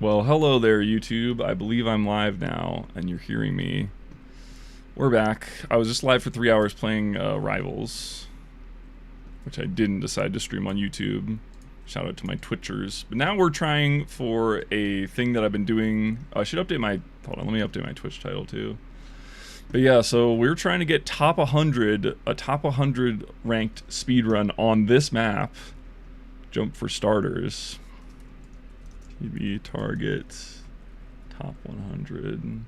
Well, hello there, YouTube. I believe I'm live now, and you're hearing me. We're back. I was just live for 3 hours playing Rivals, which I didn't decide to stream on YouTube. Shout out to my Twitchers. But now we're trying for a thing that I've been doing. I should update my... Hold on, let me update my Twitch title, too. But yeah, so we're trying to get top 100, a top 100 ranked speedrun on this map. Jump for starters. TV target, top 100.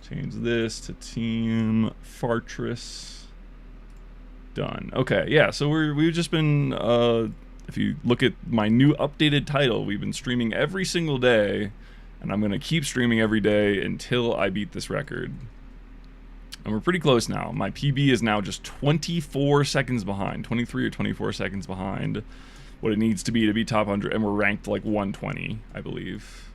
Change this to Team Fortress. Done. Okay, yeah, so we've just been, if you look at my new updated title, we've been streaming every single day, and I'm going to keep streaming every day until I beat this record. And we're pretty close now. My PB is now just 24 seconds behind, 23 or 24 seconds behind what it needs to be top 100, and we're ranked like 120, I believe.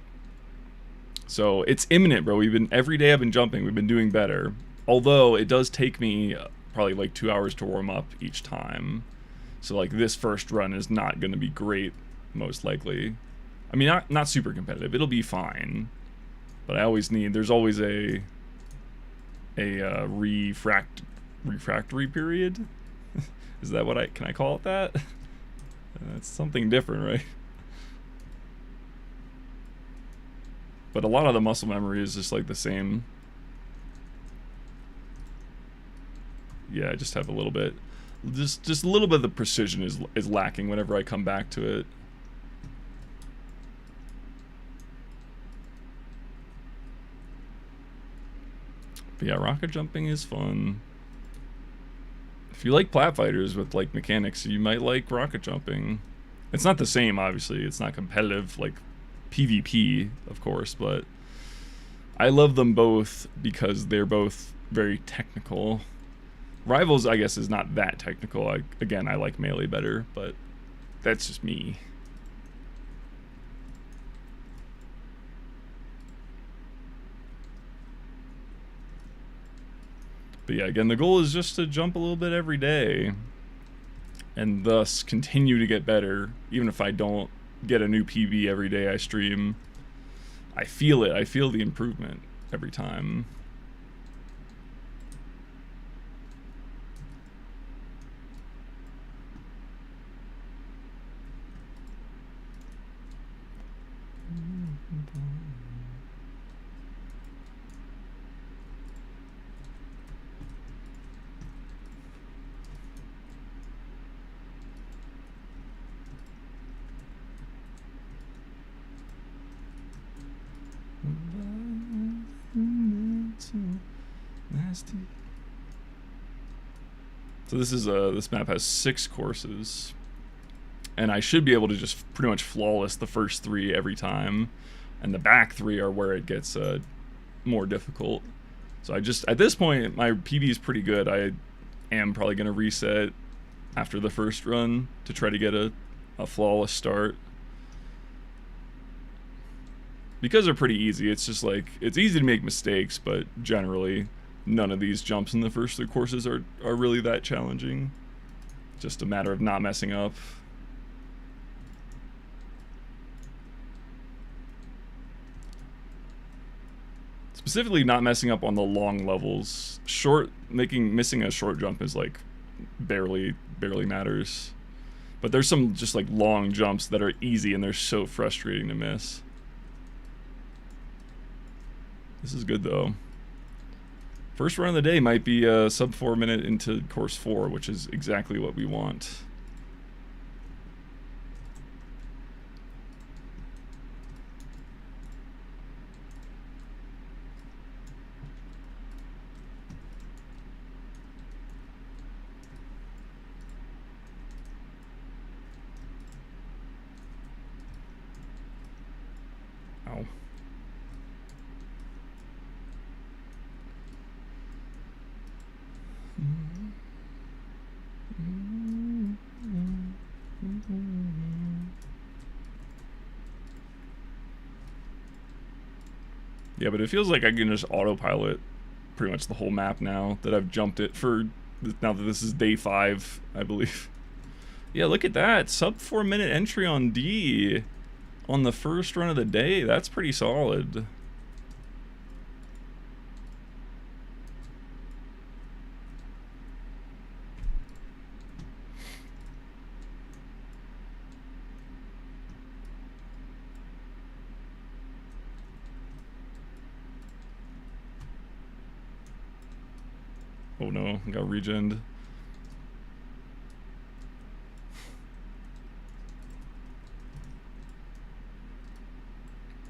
So it's imminent, bro. Every day I've been jumping, we've been doing better. Although it does take me probably like 2 hours to warm up each time. So like this first run is not going to be great, most likely. I mean, not super competitive. It'll be fine. But I always need, there's always a refractory period. Is that what can I call it that? That's something different, right? But a lot of the muscle memory is just like the same. Yeah, I just have a little bit. Just a little bit of the precision is lacking whenever I come back to it. But yeah, rocket jumping is fun. If you like plat fighters with like mechanics, you might like rocket jumping. It's not the same, obviously. It's not competitive like PvP, of course, but I love them both because they're both very technical. Rivals, I guess, is not that technical. Again, I like Melee better, but that's just me. But yeah, again, the goal is just to jump a little bit every day and thus continue to get better. Even if I don't get a new PB every day I stream, I feel it. I feel the improvement every time. So this map has 6 courses, and I should be able to just pretty much flawless the first 3 every time, and the back 3 are where it gets more difficult. So at this point, my PB is pretty good. I am probably going to reset after the first run to try to get a flawless start. Because they're pretty easy, it's just like, it's easy to make mistakes, but generally none of these jumps in the first 3 courses are really that challenging. Just a matter of not messing up. Specifically not messing up on the long levels. Missing a short jump is like barely matters. But there's some just like long jumps that are easy and they're so frustrating to miss. This is good though. First run of the day might be sub 4 minute into course 4, which is exactly what we want. Ow. Yeah, but it feels like I can just autopilot pretty much the whole map now that I've jumped it for, now that this is day 5, I believe. Yeah, look at that. Sub 4 minute entry on D. on the first run of the day. That's pretty solid. Oh no, I got regened.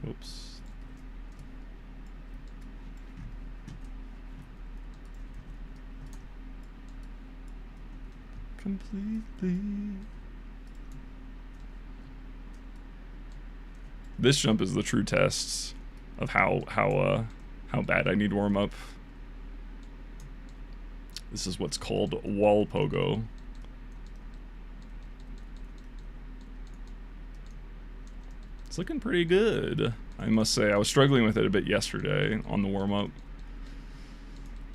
Oops. Completely. This jump is the true test of how bad I need warm up. This is what's called wall pogo. It's looking pretty good, I must say. I was struggling with it a bit yesterday on the warm-up.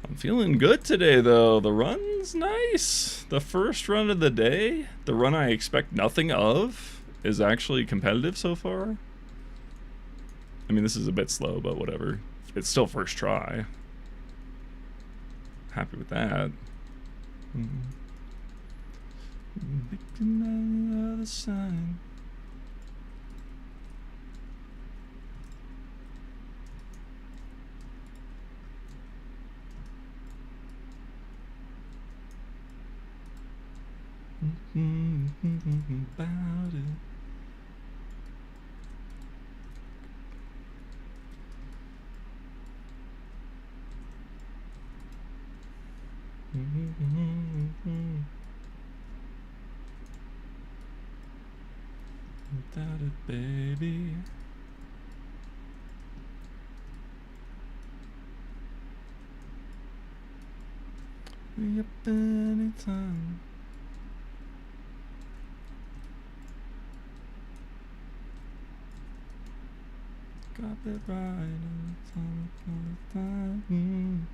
I'm feeling good today, though. The run's nice. The first run of the day, the run I expect nothing of, is actually competitive so far. I mean, this is a bit slow, but whatever. It's still first try. Happy with that. Victim of the sign. About it. Without it, baby. We up anytime. Got it right on time.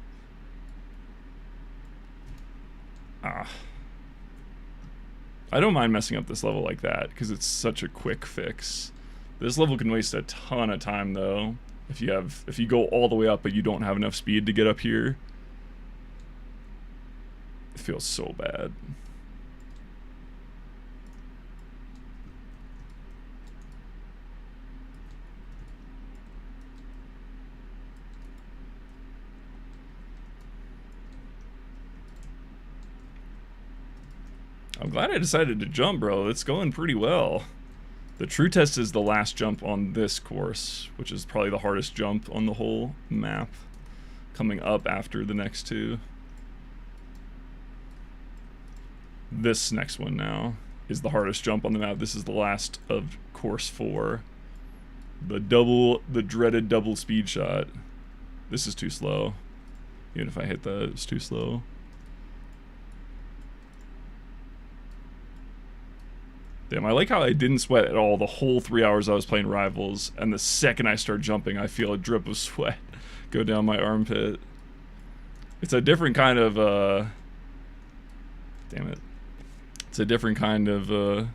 I don't mind messing up this level like that because it's such a quick fix. This level can waste a ton of time though. If you go all the way up but you don't have enough speed to get up here. It feels so bad. I'm glad I decided to jump, bro. It's going pretty well. The true test is the last jump on this course, which is probably the hardest jump on the whole map, coming up after the next two. This next one now is the hardest jump on the map. This is the last of course 4. The dreaded double speed shot. This is too slow. Even if I hit that, it's too slow. Damn, I like how I didn't sweat at all the whole 3 hours I was playing Rivals, and the second I start jumping, I feel a drip of sweat go down my armpit. It's a different kind of, damn it. It's a different kind of,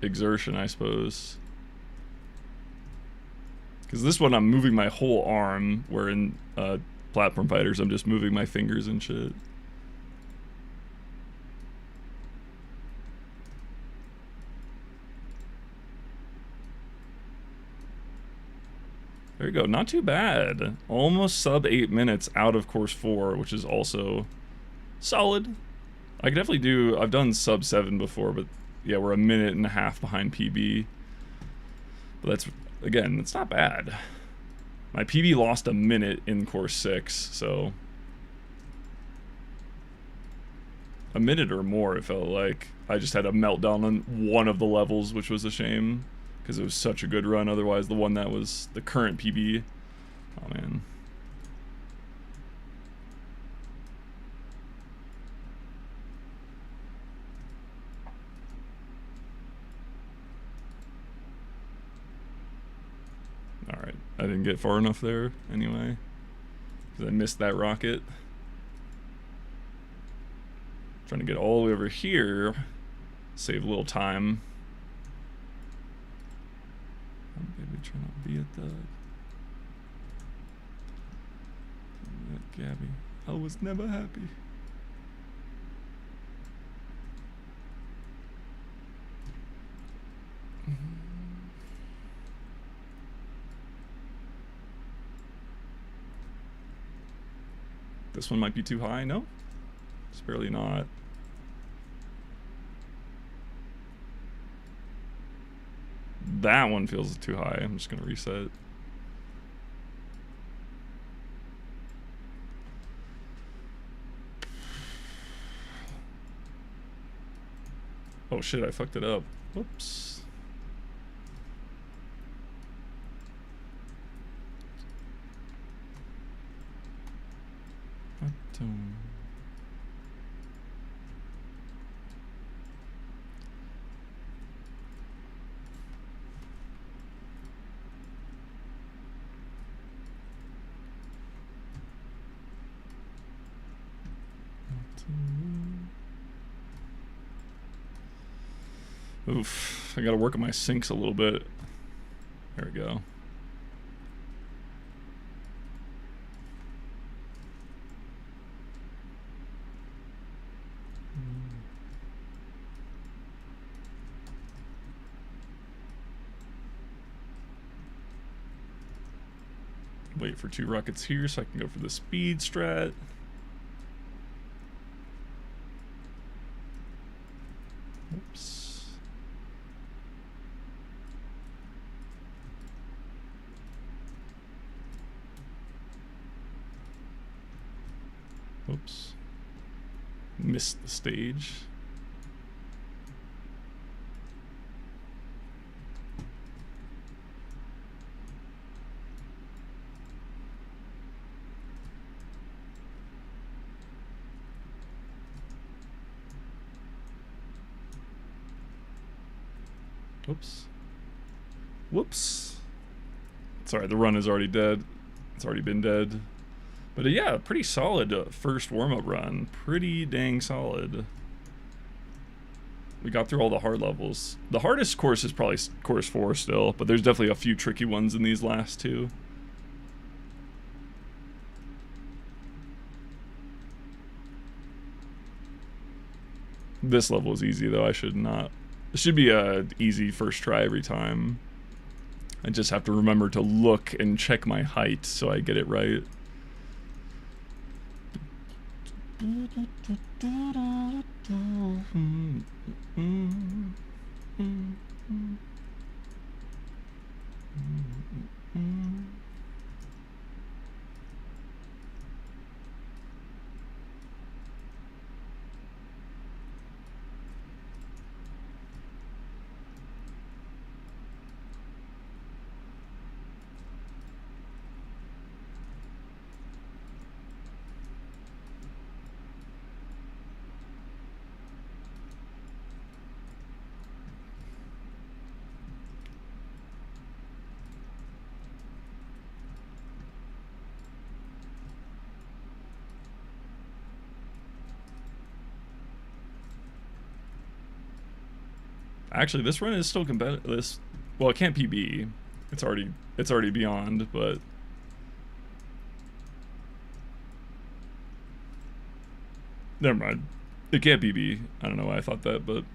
exertion, I suppose. Because this one, I'm moving my whole arm, where in, Platform Fighters, I'm just moving my fingers and shit. There you go, not too bad. Almost sub 8 minutes out of course 4, which is also solid. I could definitely do, I've done sub 7 before, but yeah, we're a minute and a half behind PB. But that's, again, it's not bad. My PB lost a minute in course 6, so a minute or more, it felt like. I just had a meltdown on one of the levels, which was a shame. Because it was such a good run, otherwise the one that was the current PB. Oh man. Alright, I didn't get far enough there anyway. Because I missed that rocket. Trying to get all the way over here. Save a little time. Gabby, try not to be a thug. Gabby, I was never happy. This one might be too high. No, it's barely not. That one feels too high. I'm just gonna reset. Oh shit, I fucked it up. Whoops. Oof, I gotta work on my sinks a little bit. There we go. Wait for 2 rockets here so I can go for the speed strat. Oops. Oops. Missed the stage. Whoops. Whoops. Sorry, the run is already dead. It's already been dead. But yeah, pretty solid first warm-up run. Pretty dang solid. We got through all the hard levels. The hardest course is probably course 4 still, but there's definitely a few tricky ones in these last 2. This level is easy though, I should not. It should be a easy first try every time. I just have to remember to look and check my height so I get it right. Actually, this run is still competitive. Well, it can't PB. It's already beyond, but never mind. It can't PB. I don't know why I thought that, but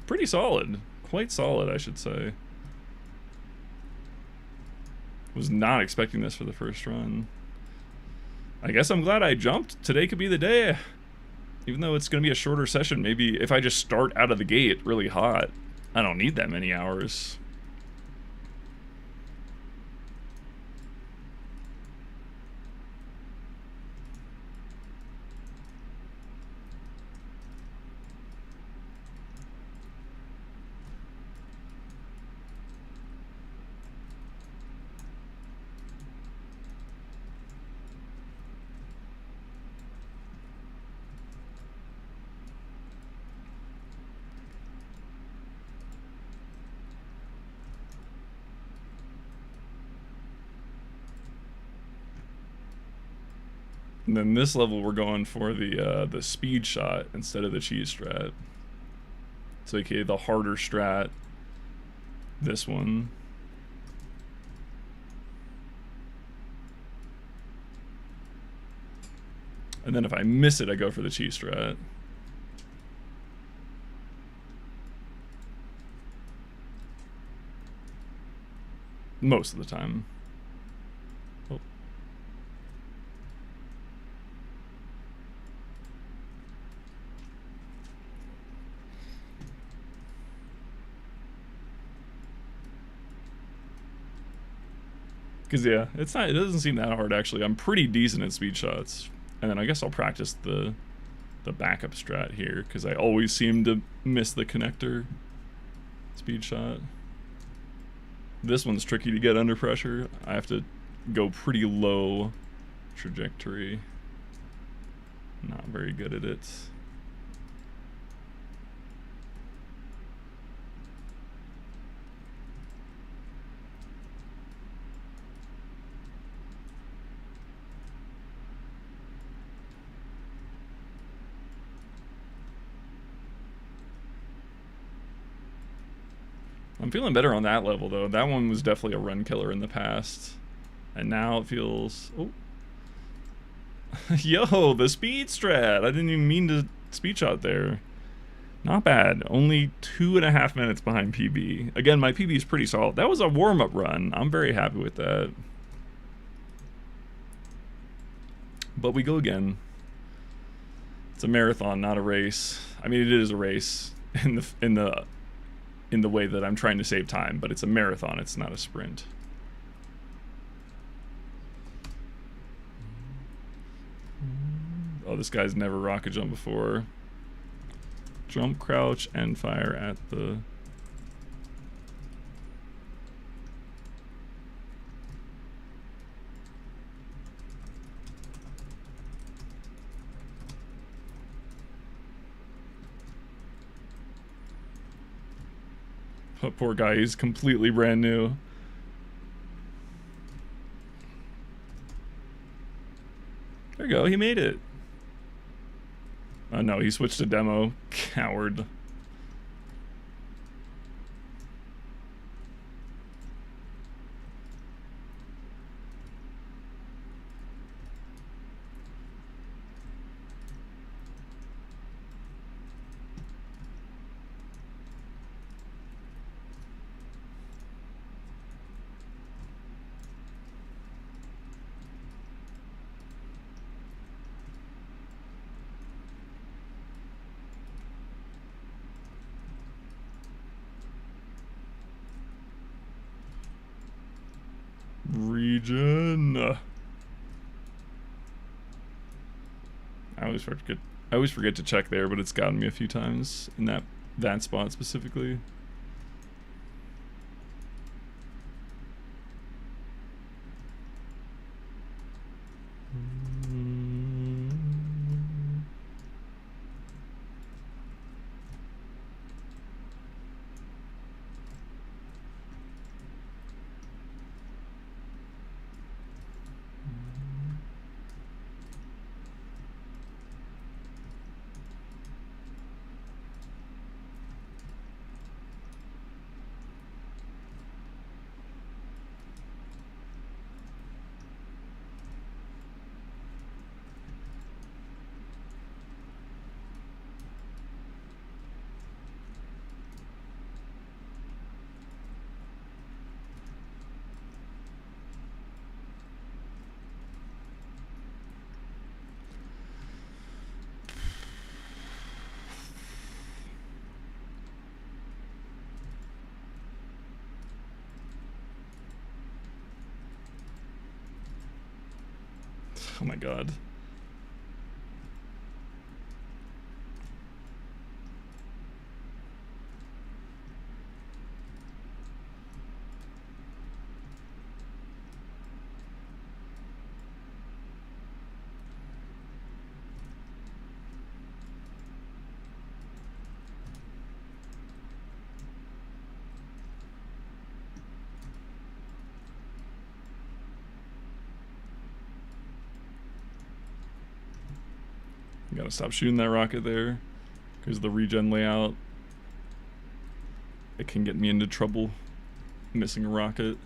pretty solid. Quite solid, I should say. Was not expecting this for the first run. I guess I'm glad I jumped. Today could be the day. Even though it's going to be a shorter session, maybe if I just start out of the gate really hot, I don't need that many hours. And then this level we're going for the speed shot instead of the cheese strat. So aka the harder strat. This one. And then if I miss it, I go for the cheese strat. Most of the time. Oh. Because, yeah, it doesn't seem that hard, actually. I'm pretty decent at speed shots. And then I guess I'll practice the backup strat here, because I always seem to miss the connector speed shot. This one's tricky to get under pressure. I have to go pretty low trajectory. Not very good at it. I'm feeling better on that level, though. That one was definitely a run killer in the past. And now it feels... Oh. Yo, the speed strat. I didn't even mean to speed shot there. Not bad. Only 2.5 minutes behind PB. Again, my PB is pretty solid. That was a warm-up run. I'm very happy with that. But we go again. It's a marathon, not a race. I mean, it is a race in the way that I'm trying to save time, but it's a marathon, it's not a sprint. Oh, this guy's never rocket jumped before. Jump, crouch, and fire at the... Oh, poor guy, he's completely brand new. There you go, he made it. Oh no, he switched to demo. Coward. Region. I always forget to check there, but it's gotten me a few times in that spot specifically. Oh my god. Gotta stop shooting that rocket there, because the regen layout, it can get me into trouble missing a rocket.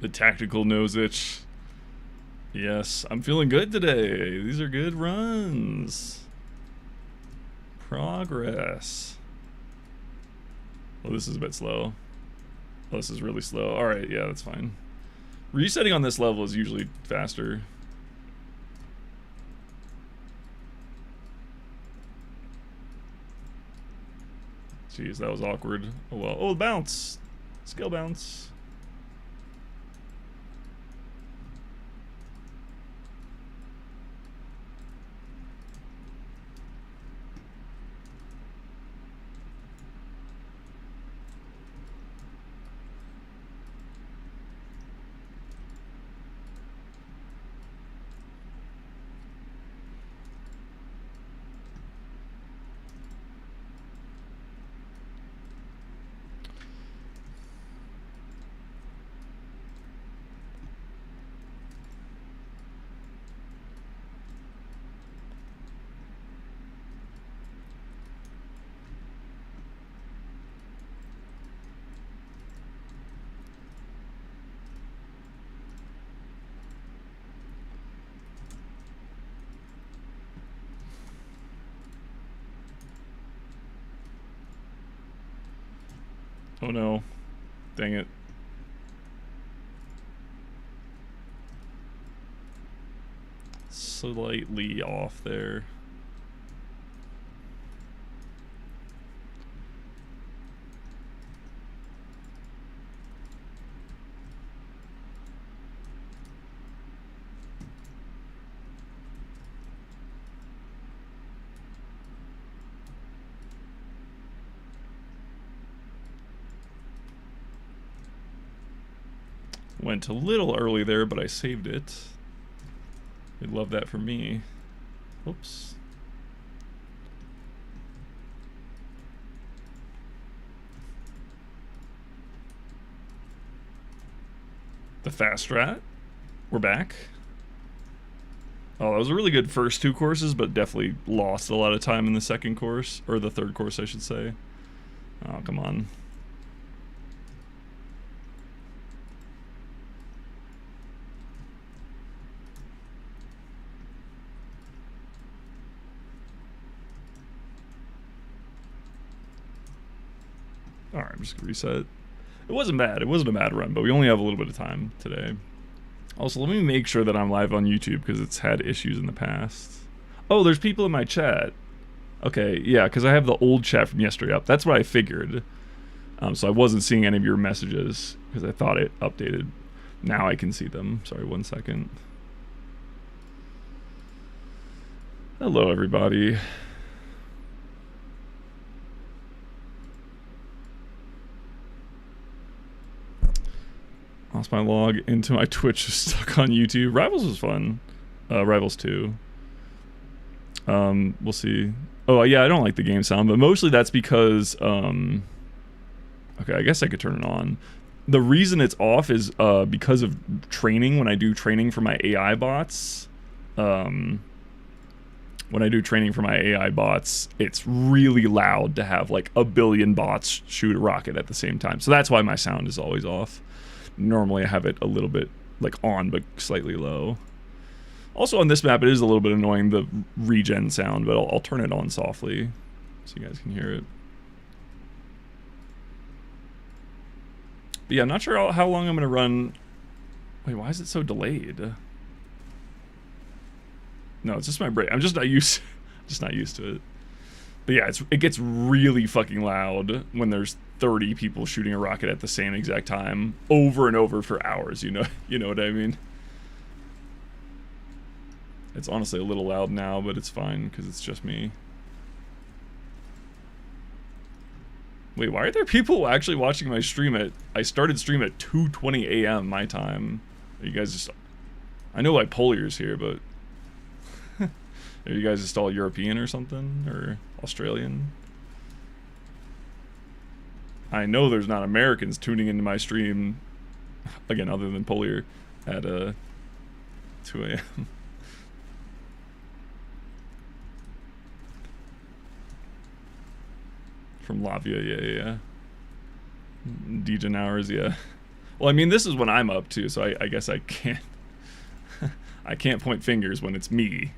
The tactical nose itch. Yes, I'm feeling good today. These are good runs. Progress. Oh, this is a bit slow. Oh, this is really slow. Alright, yeah, that's fine. Resetting on this level is usually faster. Jeez, that was awkward. Oh well. Oh, bounce! Skill bounce. Oh no. Dang it. Slightly off there. Went a little early there, but I saved it. You'd love that for me. Oops. The fast strat. We're back. Oh, that was a really good first two courses, but definitely lost a lot of time in the second course, or the third course, I should say. Oh, come on. Alright, I'm just gonna reset. It wasn't bad. It wasn't a bad run, but we only have a little bit of time today. Also, let me make sure that I'm live on YouTube because it's had issues in the past. Oh, there's people in my chat. Okay, yeah, because I have the old chat from yesterday up. That's what I figured. So I wasn't seeing any of your messages because I thought it updated. Now I can see them. Sorry, 1 second. Hello, everybody. Lost my log into my Twitch, stuck on YouTube. Rivals was fun. Rivals 2. We'll see. Oh, yeah, I don't like the game sound, but mostly that's because, okay, I guess I could turn it on. The reason it's off is because of training. When I do training for my AI bots, it's really loud to have like a billion bots shoot a rocket at the same time. So that's why my sound is always off. Normally I have it a little bit like on, but slightly low. Also on this map, it is a little bit annoying, the regen sound, but I'll turn it on softly so you guys can hear it. But yeah, I'm not sure how long I'm going to run. Wait, why is it so delayed? No, it's just my brain. I'm just not used to it. But yeah, it gets really fucking loud when there's 30 people shooting a rocket at the same exact time over and over for hours, you know what I mean? It's honestly a little loud now, but it's fine because it's just me. Wait, why are there people actually watching my stream I started stream at 2:20 a.m. my time. Are you guys just, I know like Polier's here, but are you guys just all European or something? Or Australian? I know there's not Americans tuning into my stream, again, other than Polier, at 2 a.m. From Latvia, yeah. Dejan hours, yeah. Well, I mean, this is when I'm up too, so I guess I can't. I can't point fingers when it's me.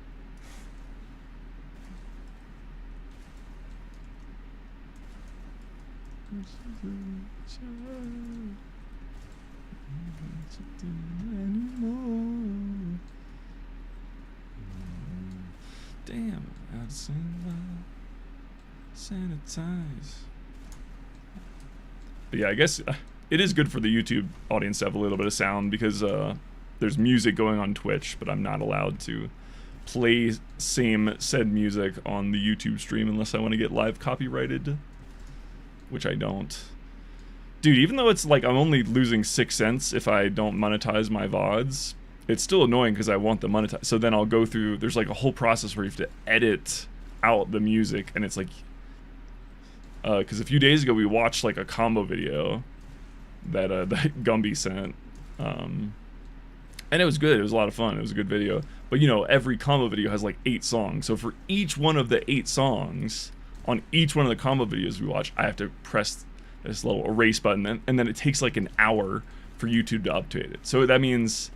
Damn, I'd sanitize. But yeah, I guess it is good for the YouTube audience to have a little bit of sound because there's music going on Twitch, but I'm not allowed to play said music on the YouTube stream unless I want to get live copyrighted, which I don't. Dude, even though it's like I'm only losing 6 cents if I don't monetize my VODs, it's still annoying because I want the monetize. So then I'll go through, there's like a whole process where you have to edit out the music, and it's like, because a few days ago we watched like a combo video that that Gumby sent, and it was good. It was a lot of fun. It was a good video. But you know, every combo video has like 8 songs. So for each one of the 8 songs on each one of the combo videos we watch, I have to press this little erase button, and then it takes like an hour for YouTube to update it. So that means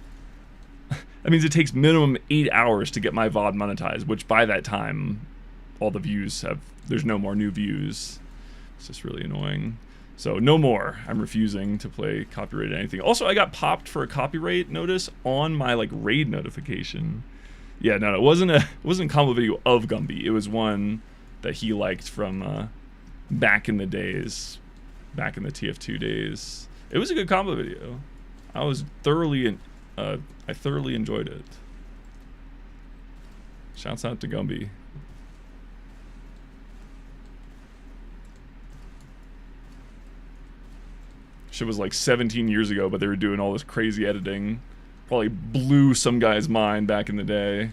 it takes minimum 8 hours to get my VOD monetized, which by that time, all the views there's no more new views. It's just really annoying. So no more. I'm refusing to play copyrighted anything. Also, I got popped for a copyright notice on my like raid notification. Yeah, no, it wasn't a combo video of Gumby. It was one that he liked from back in the days, back in the TF2 days. It was a good combo video. I thoroughly enjoyed it. Shouts out to Gumby. Shit was like 17 years ago, but they were doing all this crazy editing. Probably blew some guy's mind back in the day.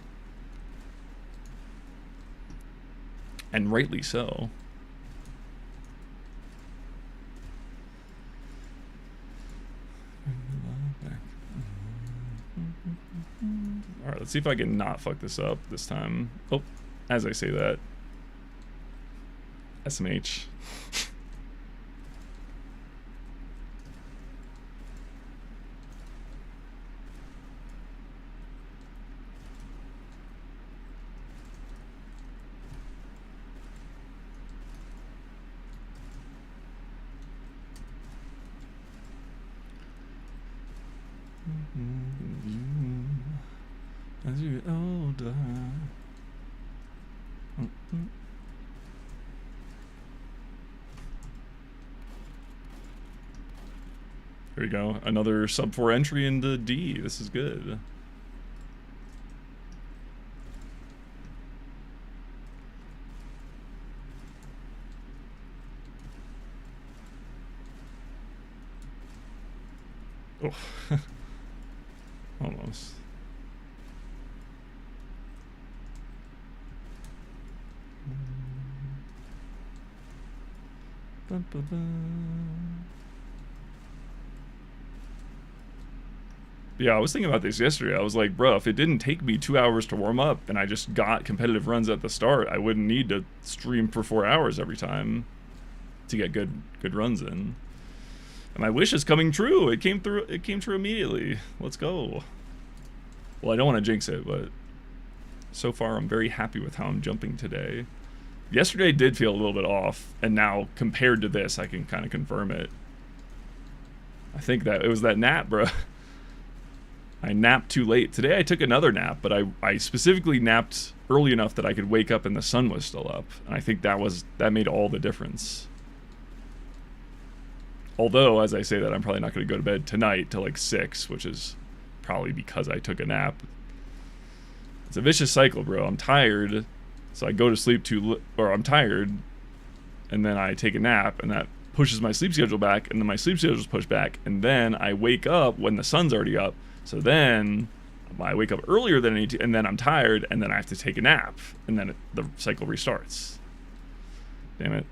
And rightly so. Alright, let's see if I can not fuck this up this time. Oh, as I say that. SMH. As you get older. Here we go. Another sub 4 entry into D. This is good. Oh. Almost. Yeah, I was thinking about this yesterday. I was like, bro, if it didn't take me 2 hours to warm up and I just got competitive runs at the start, I wouldn't need to stream for 4 hours every time to get good runs in. And my wish is coming true. It came true immediately. Let's go. Well, I don't want to jinx it, but so far I'm very happy with how I'm jumping today. Yesterday did feel a little bit off, and now compared to this, I can kind of confirm it. I think that it was that nap, bro. I napped too late. Today I took another nap, but I specifically napped early enough that I could wake up and the sun was still up. And I think that made all the difference. Although, as I say that, I'm probably not going to go to bed tonight till like 6, which is probably because I took a nap. It's a vicious cycle, bro. I'm tired, so I go to sleep or I'm tired, and then I take a nap, and that pushes my sleep schedule back, and then my sleep schedule's pushed back, and then I wake up when the sun's already up, so then I wake up earlier than I need to, and then I'm tired, and then I have to take a nap, and then the cycle restarts. Damn it.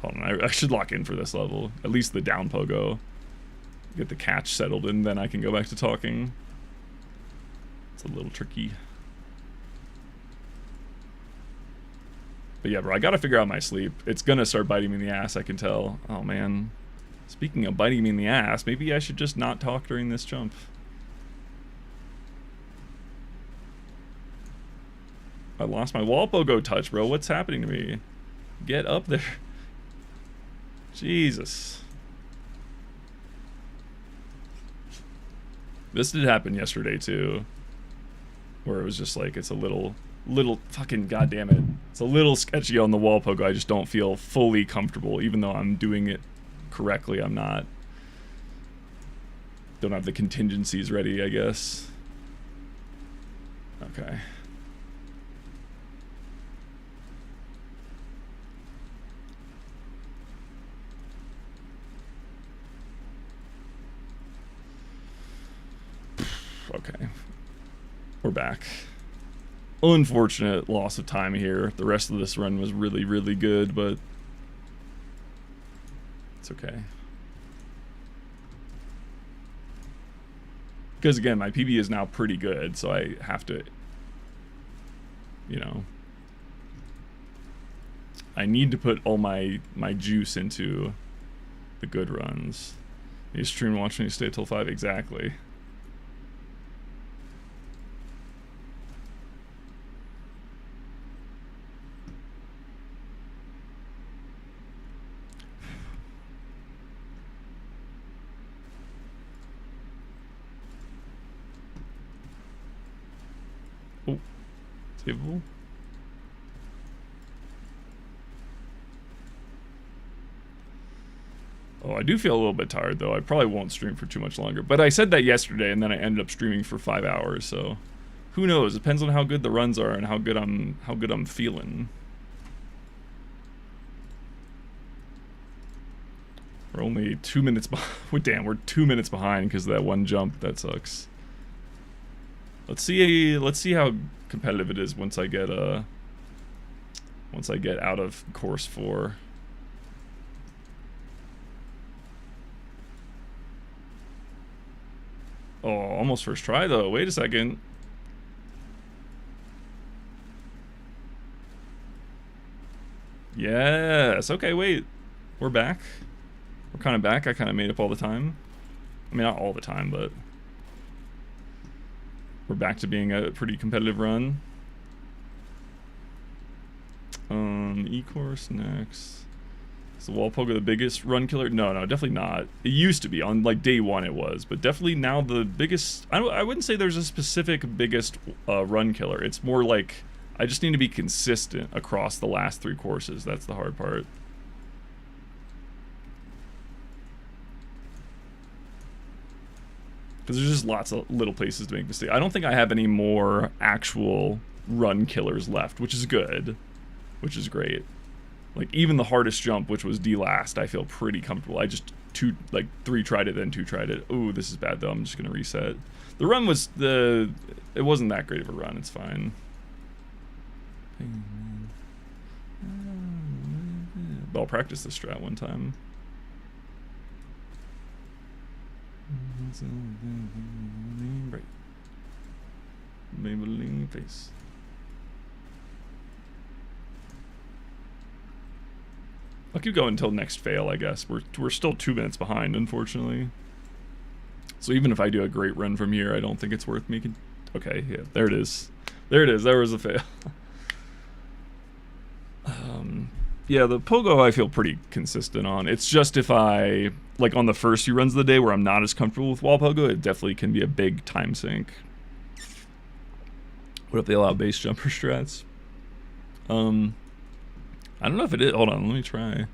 Hold on, I should lock in for this level. At least the down pogo. Get the catch settled, and then I can go back to talking. It's a little tricky. But yeah, bro, I gotta figure out my sleep. It's gonna start biting me in the ass, I can tell. Oh, man. Speaking of biting me in the ass, maybe I should just not talk during this jump. I lost my wall pogo touch, bro. What's happening to me? Get up there. Jesus. This did happen yesterday, too. Where it was just like, it's a little fucking goddamn it. It's a little sketchy on the wall pogo. I just don't feel fully comfortable, even though I'm doing it correctly. I'm not. Don't have the contingencies ready, I guess. Okay. Okay. We're back. Unfortunate loss of time here. The rest of this run was really, really good, but it's okay. Because again, my PB is now pretty good, so I have to, you know, I need to put all my juice into the good runs. You stream and watch when you stay till 5, exactly. Savable. Oh, I do feel a little bit tired though. I probably won't stream for too much longer. But I said that yesterday and then I ended up streaming for 5 hours, so who knows? Depends on how good the runs are and how good I'm feeling. We're only 2 minutes behind. Damn, we're 2 minutes behind because of that one jump. That sucks. Let's see how competitive it is once I get out of course 4. Oh, almost first try though. Wait a second. Yes. Okay, wait. We're back. We're kind of back. I kind of made up all the time. I mean, not all the time, but we're back to being a pretty competitive run. E-course next. Is the wall pogo the biggest run killer? No, definitely not. It used to be. On like day 1 it was, but definitely now the biggest. I wouldn't say there's a specific biggest run killer. It's more like I just need to be consistent across the last 3 courses. That's the hard part. Because there's just lots of little places to make mistakes. I don't think I have any more actual run killers left, which is good. Which is great. Like, even the hardest jump, which was D last, I feel pretty comfortable. I just 3 tried it, then 2 tried it. Ooh, this is bad, though. I'm just going to reset. The run was, it wasn't that great of a run. It's fine. But I'll practice this strat one time. Right. Maybelline face. I'll keep going until next fail, I guess. We're still 2 minutes behind, unfortunately. So even if I do a great run from here, I don't think it's worth making. Okay, yeah, there it is. There it is. There was a fail. Yeah, the pogo I feel pretty consistent on. It's just if I, like on the first few runs of the day where I'm not as comfortable with wall pogo, it definitely can be a big time sink. What if they allow base jumper strats? I don't know if it is. Hold on, let me try.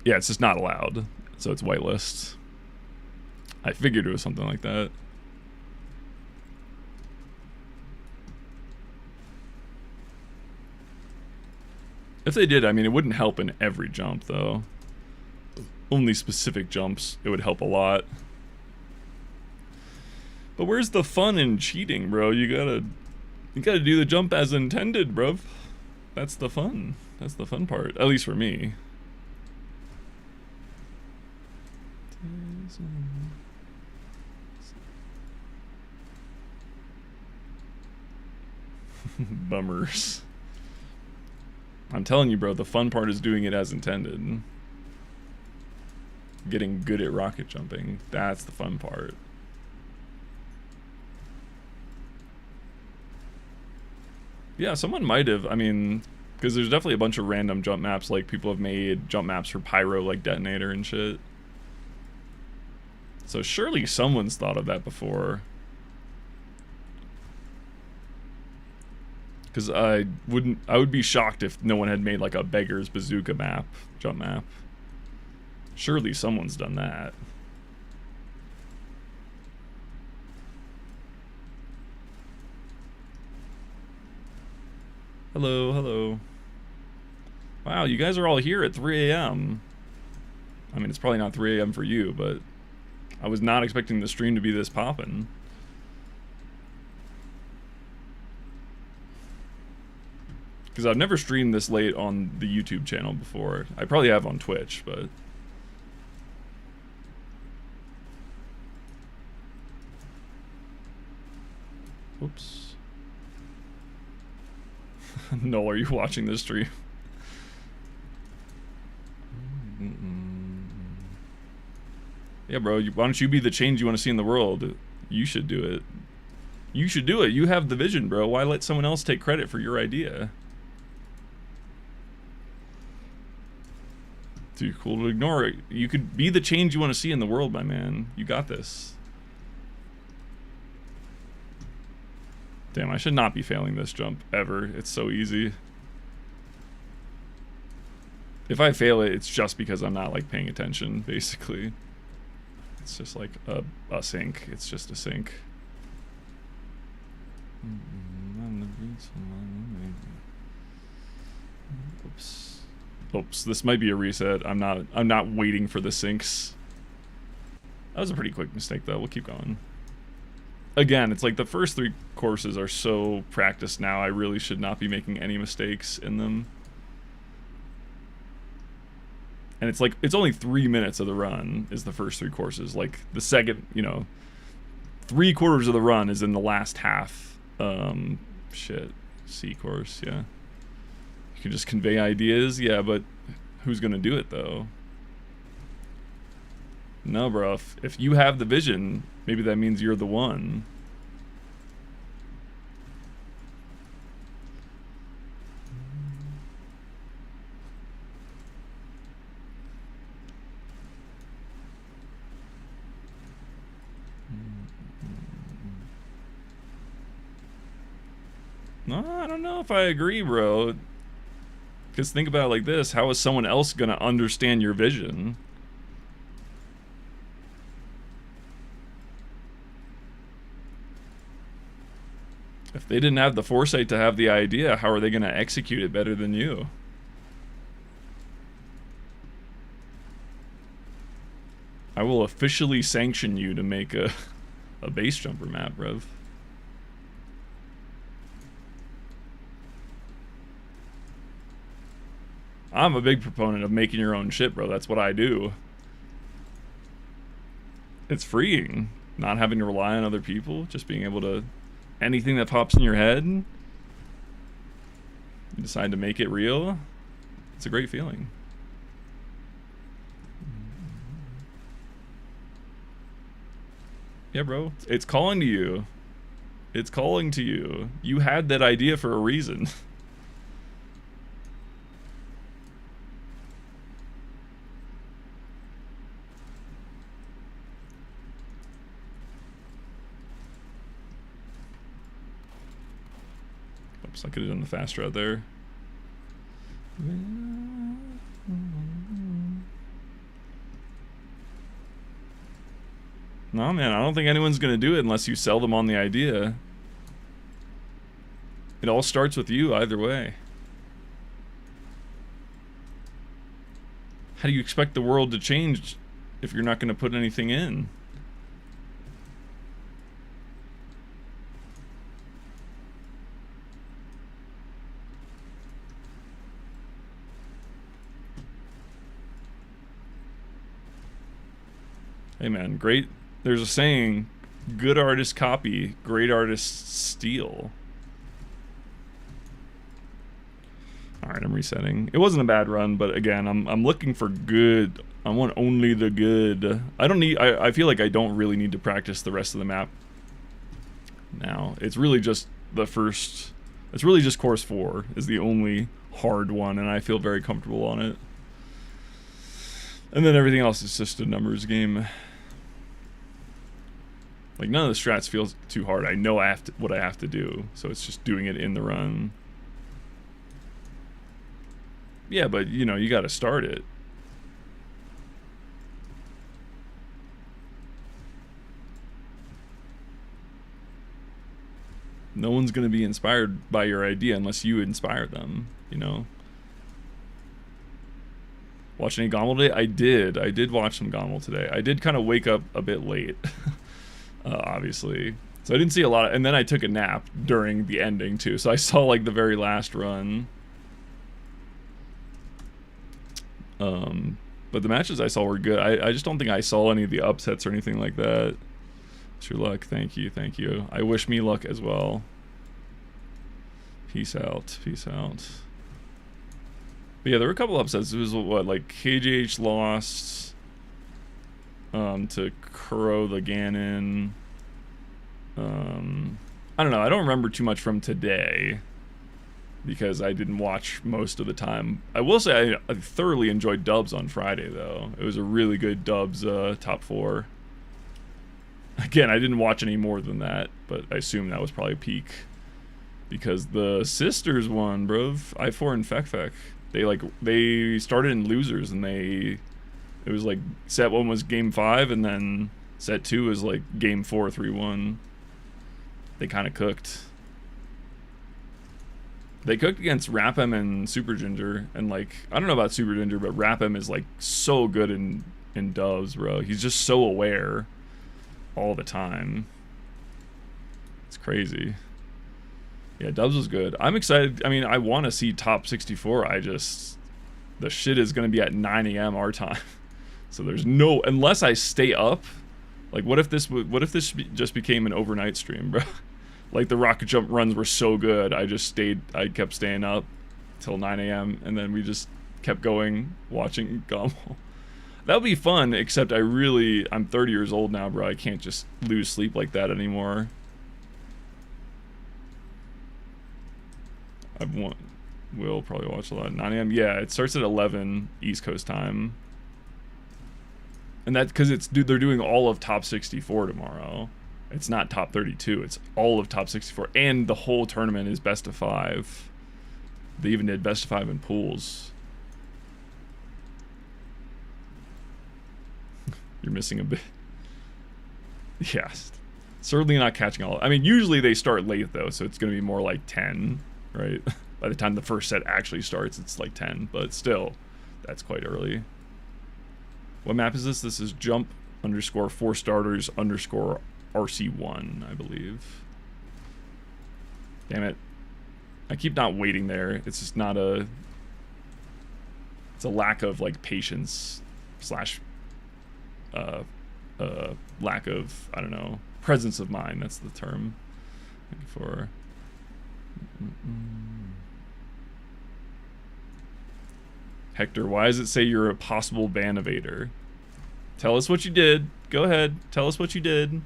Yeah, it's just not allowed. So it's whitelist. I figured it was something like that. If they did, I mean, it wouldn't help in every jump, though. Only specific jumps, it would help a lot. But where's the fun in cheating, bro? You gotta do the jump as intended, bro. That's the fun. That's the fun part, at least for me. Bummers. I'm telling you, bro, the fun part is doing it as intended. Getting good at rocket jumping. That's the fun part. Yeah, someone might have, I mean, because there's definitely a bunch of random jump maps, like people have made jump maps for Pyro, like Detonator and shit. So surely someone's thought of that before. Because I would be shocked if no one had made like a Beggar's Bazooka map, jump map. Surely someone's done that. Hello, hello. Wow, you guys are all here at 3 a.m. I mean, it's probably not 3 a.m. for you, but I was not expecting the stream to be this poppin'. Because I've never streamed this late on the YouTube channel before. I probably have on Twitch, but... Oops. Noel, are you watching this stream? Yeah, bro, why don't you be the change you want to see in the world? You should do it. You should do it. You have the vision, bro. Why let someone else take credit for your idea? Too cool to ignore it. You could be the change you want to see in the world, my man. You got this. Damn, I should not be failing this jump ever. It's so easy. If I fail it, it's just because I'm not like paying attention, basically. It's just like a sink. It's just a sink. Oops. Oops, this might be a reset. I'm not waiting for the sinks. That was a pretty quick mistake though. We'll keep going. Again, it's like the first 3 courses are so practiced now, I really should not be making any mistakes in them. And it's like, it's only 3 minutes of the run is the first 3 courses. Like the second, you know, 3/4 of the run is in the last half. Shit. C course, yeah. You can just convey ideas, yeah, but who's gonna do it though? No, bro, if you have the vision, maybe that means you're the one. No, I don't know if I agree, bro. Because think about it like this, how is someone else gonna understand your vision? If they didn't have the foresight to have the idea, how are they gonna execute it better than you? I will officially sanction you to make a base jumper map, bruv. I'm a big proponent of making your own shit, bro. That's what I do. It's freeing. Not having to rely on other people. Just being able to... Anything that pops in your head, you decide to make it real. It's a great feeling. Yeah, bro. It's calling to you. It's calling to you. You had that idea for a reason. Oops, I could have done the fast route there. No, man, I don't think anyone's gonna do it unless you sell them on the idea. It all starts with you either way. How do you expect the world to change if you're not gonna put anything in? Hey man, great. There's a saying, good artists copy, great artists steal. I'm resetting. It wasn't a bad run, but again, I'm looking for good. I want only the good. I feel like I don't really need to practice the rest of the map now. It's really just the first. It's really just course 4 is the only hard one, and I feel very comfortable on it. And then everything else is just a numbers game. Like, none of the strats feels too hard. I know what I have to do, so it's just doing it in the run. Yeah, but, you know, you gotta start it. No one's gonna be inspired by your idea unless you inspire them, you know? Watch any Gommel today? I did watch some Gommel today. I did kind of wake up a bit late, obviously. So I didn't see a lot of, and then I took a nap during the ending too. So I saw like the very last run. But the matches I saw were good. I just don't think I saw any of the upsets or anything like that. True luck, thank you, thank you. I wish me luck as well. Peace out, peace out. But yeah, there were a couple upsets. It was what, like KJH lost to Kuro the Ganon. I don't know. I don't remember too much from today because I didn't watch most of the time. I will say I thoroughly enjoyed Dubs on Friday though. It was a really good Dubs top 4. Again, I didn't watch any more than that, but I assume that was probably peak because the sisters won, bro. I4 and Fek. They started in losers and it was like set 1 was game 5 and then set 2 was like game 4 3-1. They kind of cooked. They cooked against Rapem and Super Ginger, and like I don't know about Super Ginger, but Rapem is like so good in Dubs, bro. He's just so aware all the time. It's crazy. Yeah, Dubs was good. I'm excited. I mean, I want to see top 64. The shit is going to be at 9 a.m. our time. So there's no, unless I stay up. Like, what if this just became an overnight stream, bro? Like, the rocket jump runs were so good. I kept staying up till 9 a.m. and then we just kept going, watching Gommel. That would be fun, except I'm 30 years old now, bro. I can't just lose sleep like that anymore. We'll probably watch a lot. 9 a.m. Yeah, it starts at 11 East Coast time. And that's because they're doing all of top 64 tomorrow. It's not top 32. It's all of top 64, and the whole tournament is best of 5. They even did best of 5 in pools. You're missing a bit. Yes, certainly not catching all. I mean, usually they start late though, so it's going to be more like 10, right? By the time the first set actually starts, it's like 10, but still, that's quite early. What map is this? This is jump _ 4 starters _ RC1, I believe. Damn it. I keep not waiting there. It's just not a... It's a lack of, like, patience slash... lack of, I don't know, presence of mind. That's the term. For... Hector, why does it say you're a possible ban evader? Tell us what you did. Go ahead. Tell us what you did.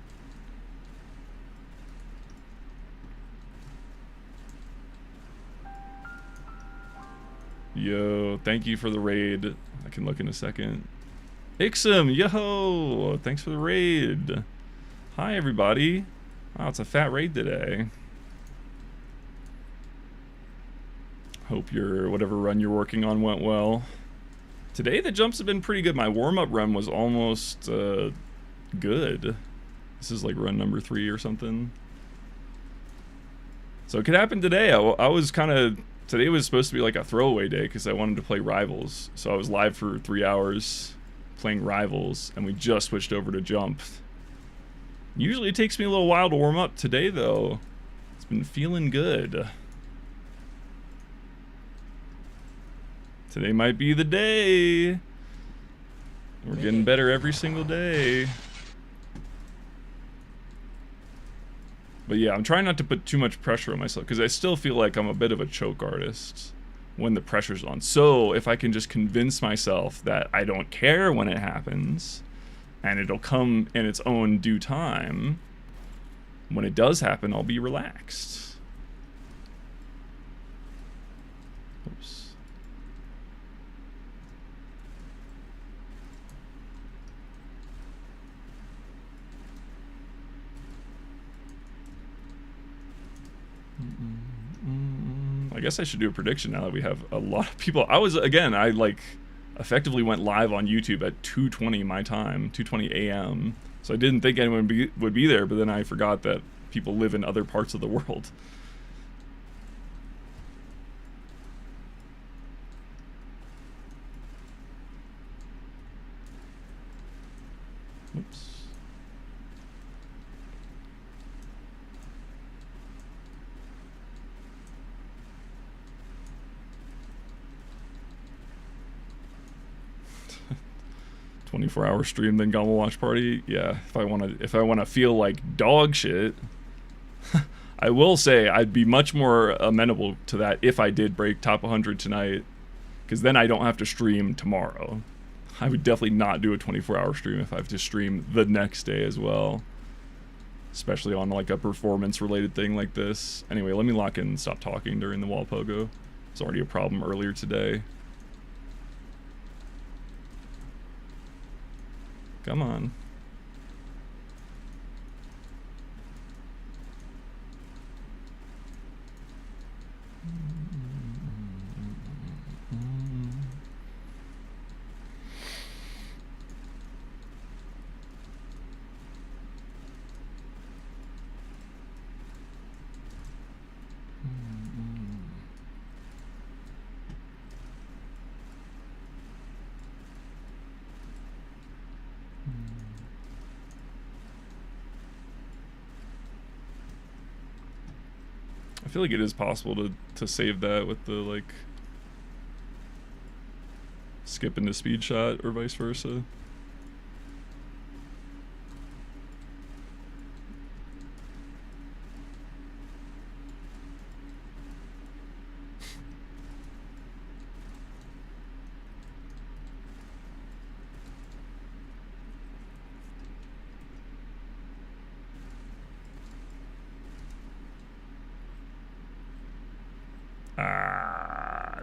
Yo, thank you for the raid. I can look in a second. Ixum, yo, thanks for the raid. Hi, everybody. Wow, it's a fat raid today. Hope whatever run you're working on went well. Today the jumps have been pretty good. My warm-up run was almost good. This is like run number 3 or something. So it could happen today. I was kind of... Today was supposed to be like a throwaway day because I wanted to play Rivals. So I was live for 3 hours playing Rivals, and we just switched over to Jump. Usually it takes me a little while to warm up. Today, though, it's been feeling good. Today might be the day. We're getting better every single day. But yeah, I'm trying not to put too much pressure on myself because I still feel like I'm a bit of a choke artist. when the pressure's on. So if I can just convince myself that I don't care when it happens, and it'll come in its own due time, when it does happen, I'll be relaxed. Oops. I guess I should do a prediction now that we have a lot of people. I like effectively went live on YouTube at 2:20 my time, 2:20 a.m. So I didn't think anyone would be there, but then I forgot that people live in other parts of the world. Oops. "24-hour stream, then Gama watch party." Yeah, if I wanna feel like dog shit, I will say I'd be much more amenable to that if I did break top 100 tonight, because then I don't have to stream tomorrow. I would definitely not do a 24-hour stream if I have to stream the next day as well, especially on like a performance-related thing like this. Anyway, let me lock in and stop talking during the wall pogo. It's already a problem earlier today. Come on. I feel like it is possible to save that with the like skip into speed shot or vice versa.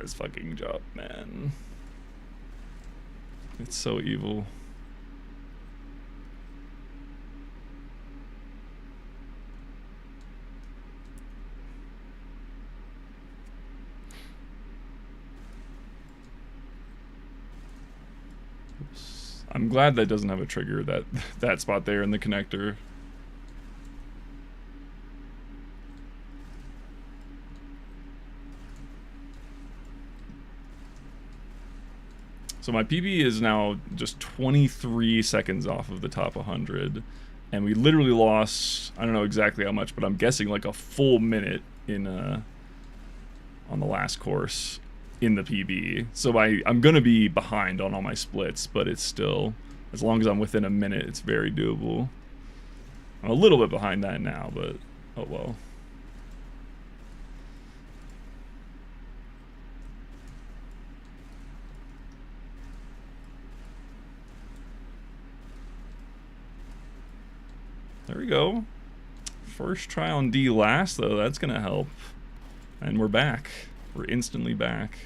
This fucking jump, man. It's so evil. Oops. I'm glad that doesn't have a trigger, that spot there in the connector. So my PB is now just 23 seconds off of the top 100, and we literally lost, I don't know exactly how much, but I'm guessing like a full minute in on the last course in the PB. So I'm gonna be behind on all my splits, but it's still, as long as I'm within a minute, it's very doable. I'm a little bit behind that now, but oh well. There we go. First try on D last, though. That's gonna help. And we're back. We're instantly back.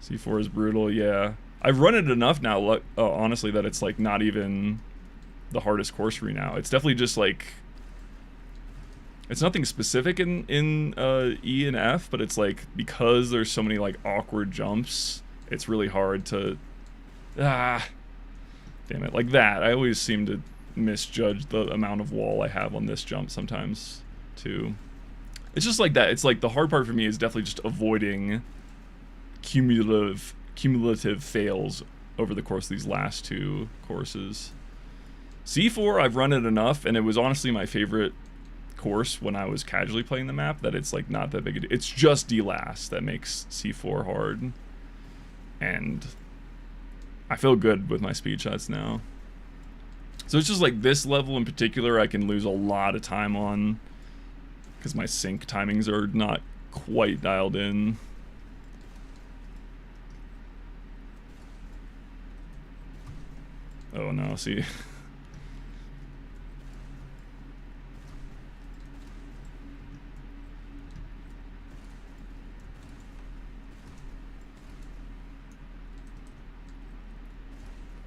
C4 is brutal, yeah. I've run it enough now, honestly, that it's like not even the hardest course for me now. It's definitely just like, it's nothing specific in E and F, but it's like, because there's so many like awkward jumps, it's really hard to, damn it, like that. I always seem to misjudge the amount of wall I have on this jump sometimes too. It's just like that. It's like the hard part for me is definitely just avoiding cumulative fails over the course of these last two courses. C4, I've run it enough, and it was honestly my favorite course when I was casually playing the map, that it's like not that big. It's just D last that makes C4 hard, and I feel good with my speed shots now. So it's just like this level in particular I can lose a lot of time on because my sync timings are not quite dialed in. Oh no, see.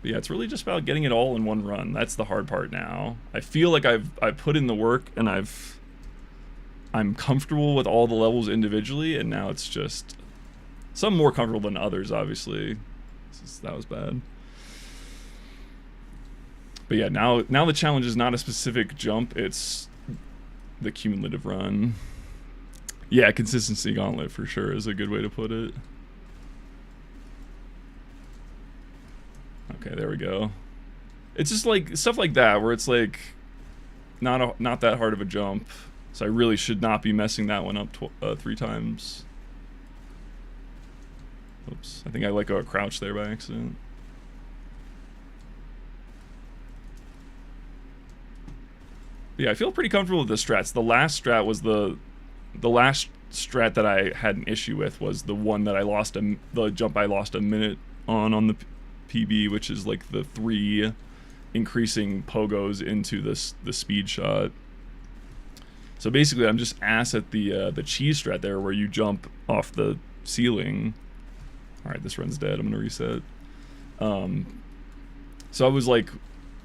But yeah, it's really just about getting it all in one run. That's the hard part now. I feel like I've put in the work and I'm comfortable with all the levels individually, and now it's just some more comfortable than others, obviously. That was bad. But yeah, now the challenge is not a specific jump, it's the cumulative run. Yeah, consistency gauntlet for sure is a good way to put it. Okay, there we go. It's just like stuff like that where it's like not that hard of a jump. So I really should not be messing that one up 3 times. Oops, I think I let go of crouch there by accident. Yeah, I feel pretty comfortable with the strats. The last strat was the last strat that I had an issue with was the one that I lost the jump I lost a minute on the PB, which is like the 3 increasing pogos into the speed shot. So basically, I'm just ass at the cheese strat there, where you jump off the ceiling. All right, this run's dead. I'm gonna reset. So I was like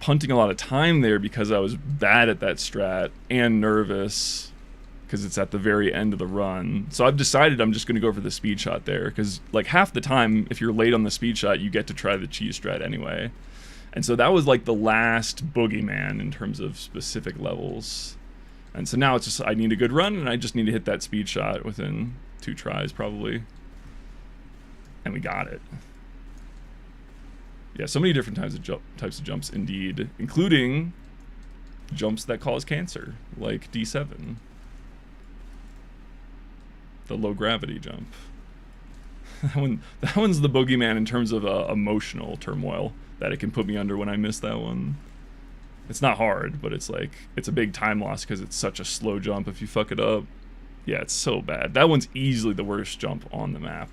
punting a lot of time there because I was bad at that strat and nervous because it's at the very end of the run. So I've decided I'm just gonna go for the speed shot there because like half the time, if you're late on the speed shot, you get to try the cheese strat anyway. And so that was like the last boogeyman in terms of specific levels. And so now it's just, I need a good run and I just need to hit that speed shot within 2 tries probably. And we got it. Yeah, so many different types of jumps indeed, including jumps that cause cancer, like D7. The low gravity jump. That one's the boogeyman in terms of emotional turmoil that it can put me under when I miss that one. It's not hard, but it's like, it's a big time loss because it's such a slow jump if you fuck it up. Yeah, it's so bad. That one's easily the worst jump on the map,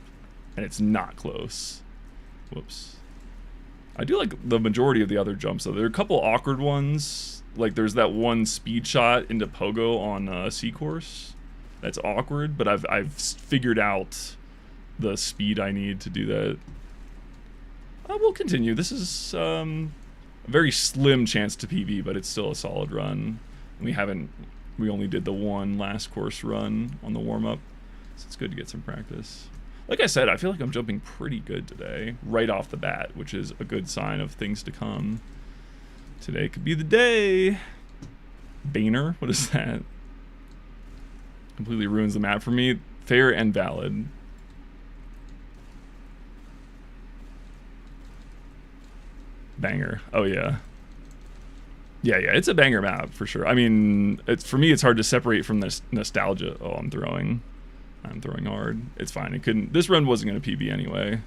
and it's not close. Whoops. I do like the majority of the other jumps, though. There are a couple awkward ones. Like, there's that one speed shot into Pogo on C-Course. That's awkward, but I've figured out the speed I need to do that. We'll continue. This is a very slim chance to PV, but it's still a solid run. We only did the one last course run on the warm-up, so it's good to get some practice. Like I said, I feel like I'm jumping pretty good today, right off the bat, which is a good sign of things to come. Today could be the day. Boehner, what is that? Completely ruins the map for me. Fair and valid. Banger. Oh yeah. Yeah, it's a banger map for sure. I mean, for me, it's hard to separate from this nostalgia. Oh, I'm throwing hard. It's fine. This run wasn't going to PB anyway,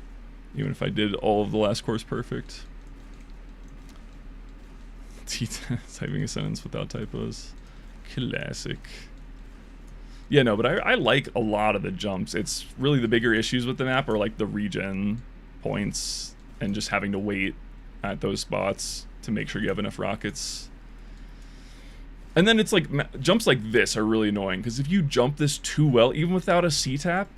even if I did all of the last course perfect. Typing a sentence without typos. Classic. Yeah, no, but I like a lot of the jumps. It's really the bigger issues with the map are like the regen points and just having to wait at those spots to make sure you have enough rockets. And then it's like jumps like this are really annoying because if you jump this too well, even without a C-tap,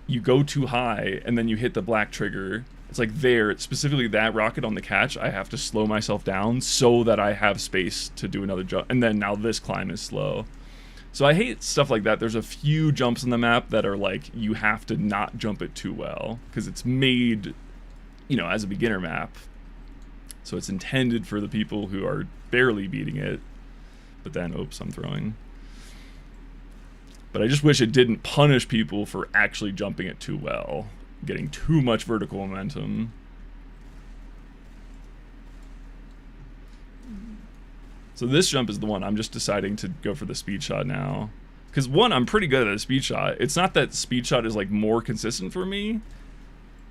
you go too high and then you hit the black trigger. It's like there, specifically that rocket on the catch, I have to slow myself down so that I have space to do another jump. And then now this climb is slow. So I hate stuff like that. There's a few jumps in the map that are like, you have to not jump it too well because it's made, you know, as a beginner map. So it's intended for the people who are barely beating it. But then, oops, I'm throwing. But I just wish it didn't punish people for actually jumping it too well. Getting too much vertical momentum. So this jump is the one. I'm just deciding to go for the speed shot now. Because one, I'm pretty good at a speed shot. It's not that speed shot is like more consistent for me.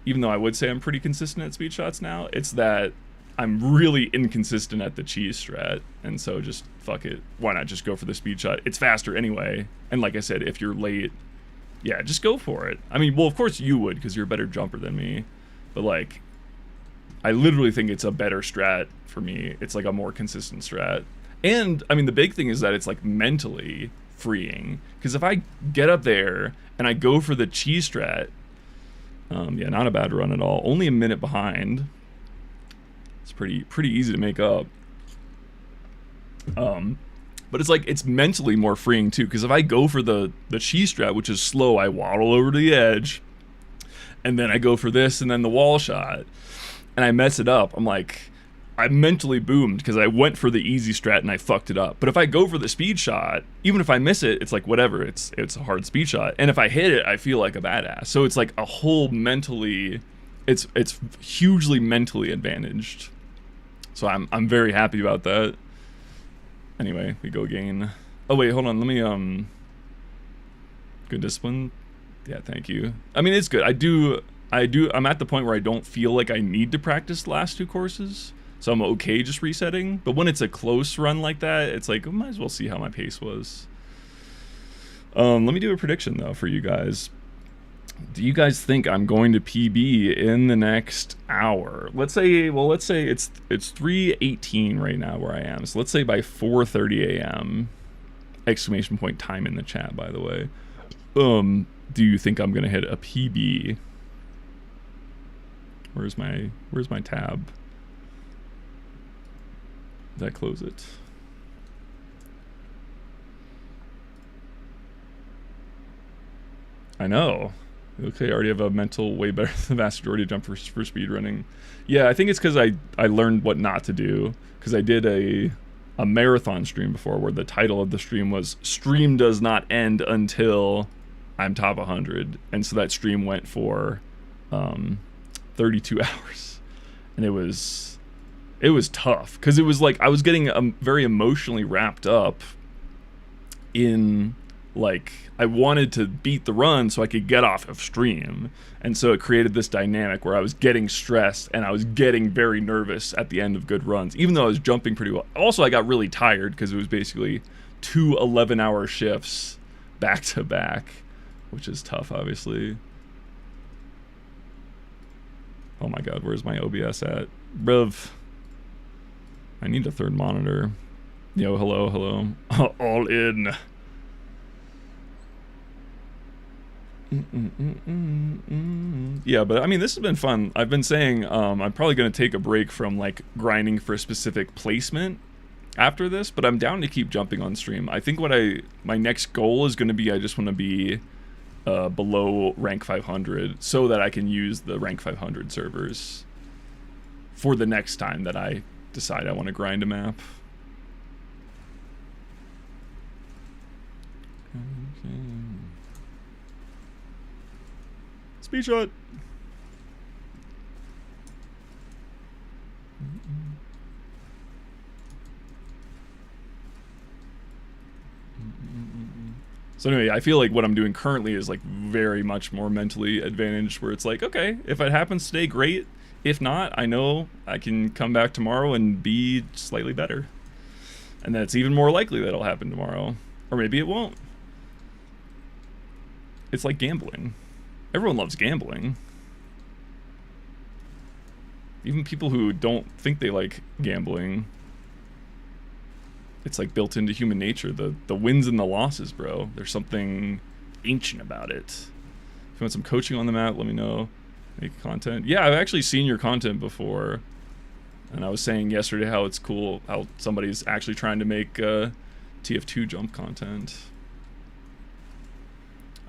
Even though I would say I'm pretty consistent at speed shots now. It's that I'm really inconsistent at the cheese strat, and so just fuck it. Why not just go for the speed shot? It's faster anyway, and like I said, if you're late, yeah, just go for it. I mean, well, of course you would, because you're a better jumper than me, but like, I literally think it's a better strat for me. It's like a more consistent strat. And I mean, the big thing is that it's like mentally freeing, because if I get up there and I go for the cheese strat, yeah, not a bad run at all. Only a minute behind. It's pretty easy to make up. But it's like, it's mentally more freeing too, because if I go for the cheese strat, which is slow, I waddle over to the edge, and then I go for this and then the wall shot, and I mess it up, I'm like, I mentally boomed because I went for the easy strat and I fucked it up. But if I go for the speed shot, even if I miss it, it's like whatever, it's a hard speed shot. And if I hit it, I feel like a badass. So it's like a whole mentally, it's hugely mentally advantaged. So I'm very happy about that. Anyway, we go gain. Oh wait, hold on, let me good discipline. Yeah, thank you. I mean, it's good. I'm at the point where I don't feel like I need to practice the last two courses. So I'm okay just resetting. But when it's a close run like that, it's like, I might as well see how my pace was. Let me do a prediction, though, for you guys. Do you guys think I'm going to PB in the next hour? Let's say it's 3:18 right now where I am. So let's say by 4:30 a.m. Exclamation point time in the chat, by the way. Do you think I'm going to hit a PB? Where's my tab? Did I close it? I know. Okay, I already have a mental way better than the vast majority of jumpers for speed running. Yeah, I think it's because I learned what not to do. Because I did a marathon stream before where the title of the stream was "Stream does not end until I'm top 100." And so that stream went for 32 hours. And it was tough because it was like I was getting very emotionally wrapped up in, like, I wanted to beat the run so I could get off of stream, and so it created this dynamic where I was getting stressed and I was getting very nervous at the end of good runs, even though I was jumping pretty well. Also, I got really tired because it was basically 2 11-hour shifts back to back, which is tough, obviously. Oh my god, where's my OBS at? Bruv. I need a third monitor. Yo, hello. All in. Yeah, but I mean, this has been fun. I've been saying I'm probably going to take a break from like grinding for a specific placement after this, but I'm down to keep jumping on stream. I think my next goal is going to be, I just want to be below rank 500 so that I can use the rank 500 servers for the next time that I decide I want to grind a map. Okay. Speed shot. So anyway, I feel like what I'm doing currently is like very much more mentally advantaged, where it's like, okay, if it happens today, great. If not, I know I can come back tomorrow and be slightly better. And then it's even more likely that it'll happen tomorrow. Or maybe it won't. It's like gambling. Everyone loves gambling. Even people who don't think they like gambling. It's like built into human nature. The wins and the losses, bro. There's something ancient about it. If you want some coaching on the map, let me know. Make content. Yeah, I've actually seen your content before. And I was saying yesterday how it's cool how somebody's actually trying to make TF2 jump content.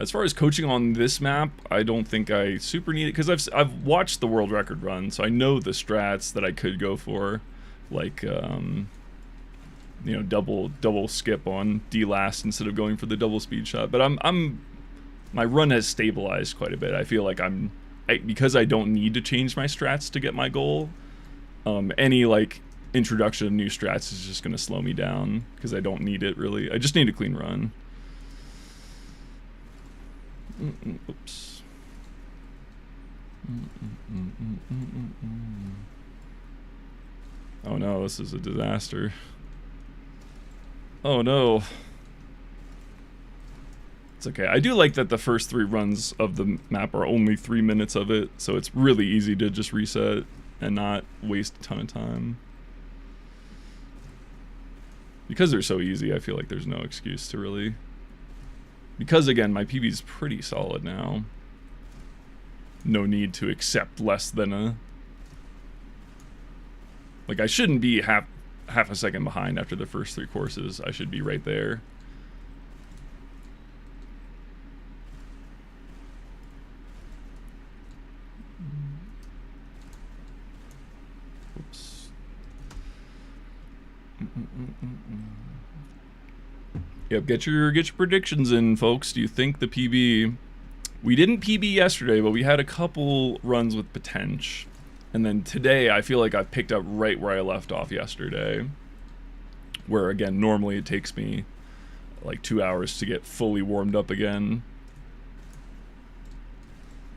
As far as coaching on this map, I don't think I super need it, because I've watched the world record run, so I know the strats that I could go for, like you know, double skip on D last instead of going for the double speed shot. But my run has stabilized quite a bit. I feel like because I don't need to change my strats to get my goal. Any like introduction of new strats is just gonna slow me down because I don't need it really. I just need a clean run. Oops. Oh no, this is a disaster. Oh no. It's okay. I do like that the first 3 runs of the map are only 3 minutes of it, so it's really easy to just reset. and not waste a ton of time. Because they're so easy, I feel like there's no excuse to really... Because, again, my PB's pretty solid now. No need to accept less than a... Like, I shouldn't be half a second behind after the first 3 courses. I should be right there. Oops. Yep, get your predictions in, folks. Do you think the PB... We didn't PB yesterday, but we had a couple runs with potential. And then today, I feel like I picked up right where I left off yesterday. Where, again, normally it takes me like 2 hours to get fully warmed up again.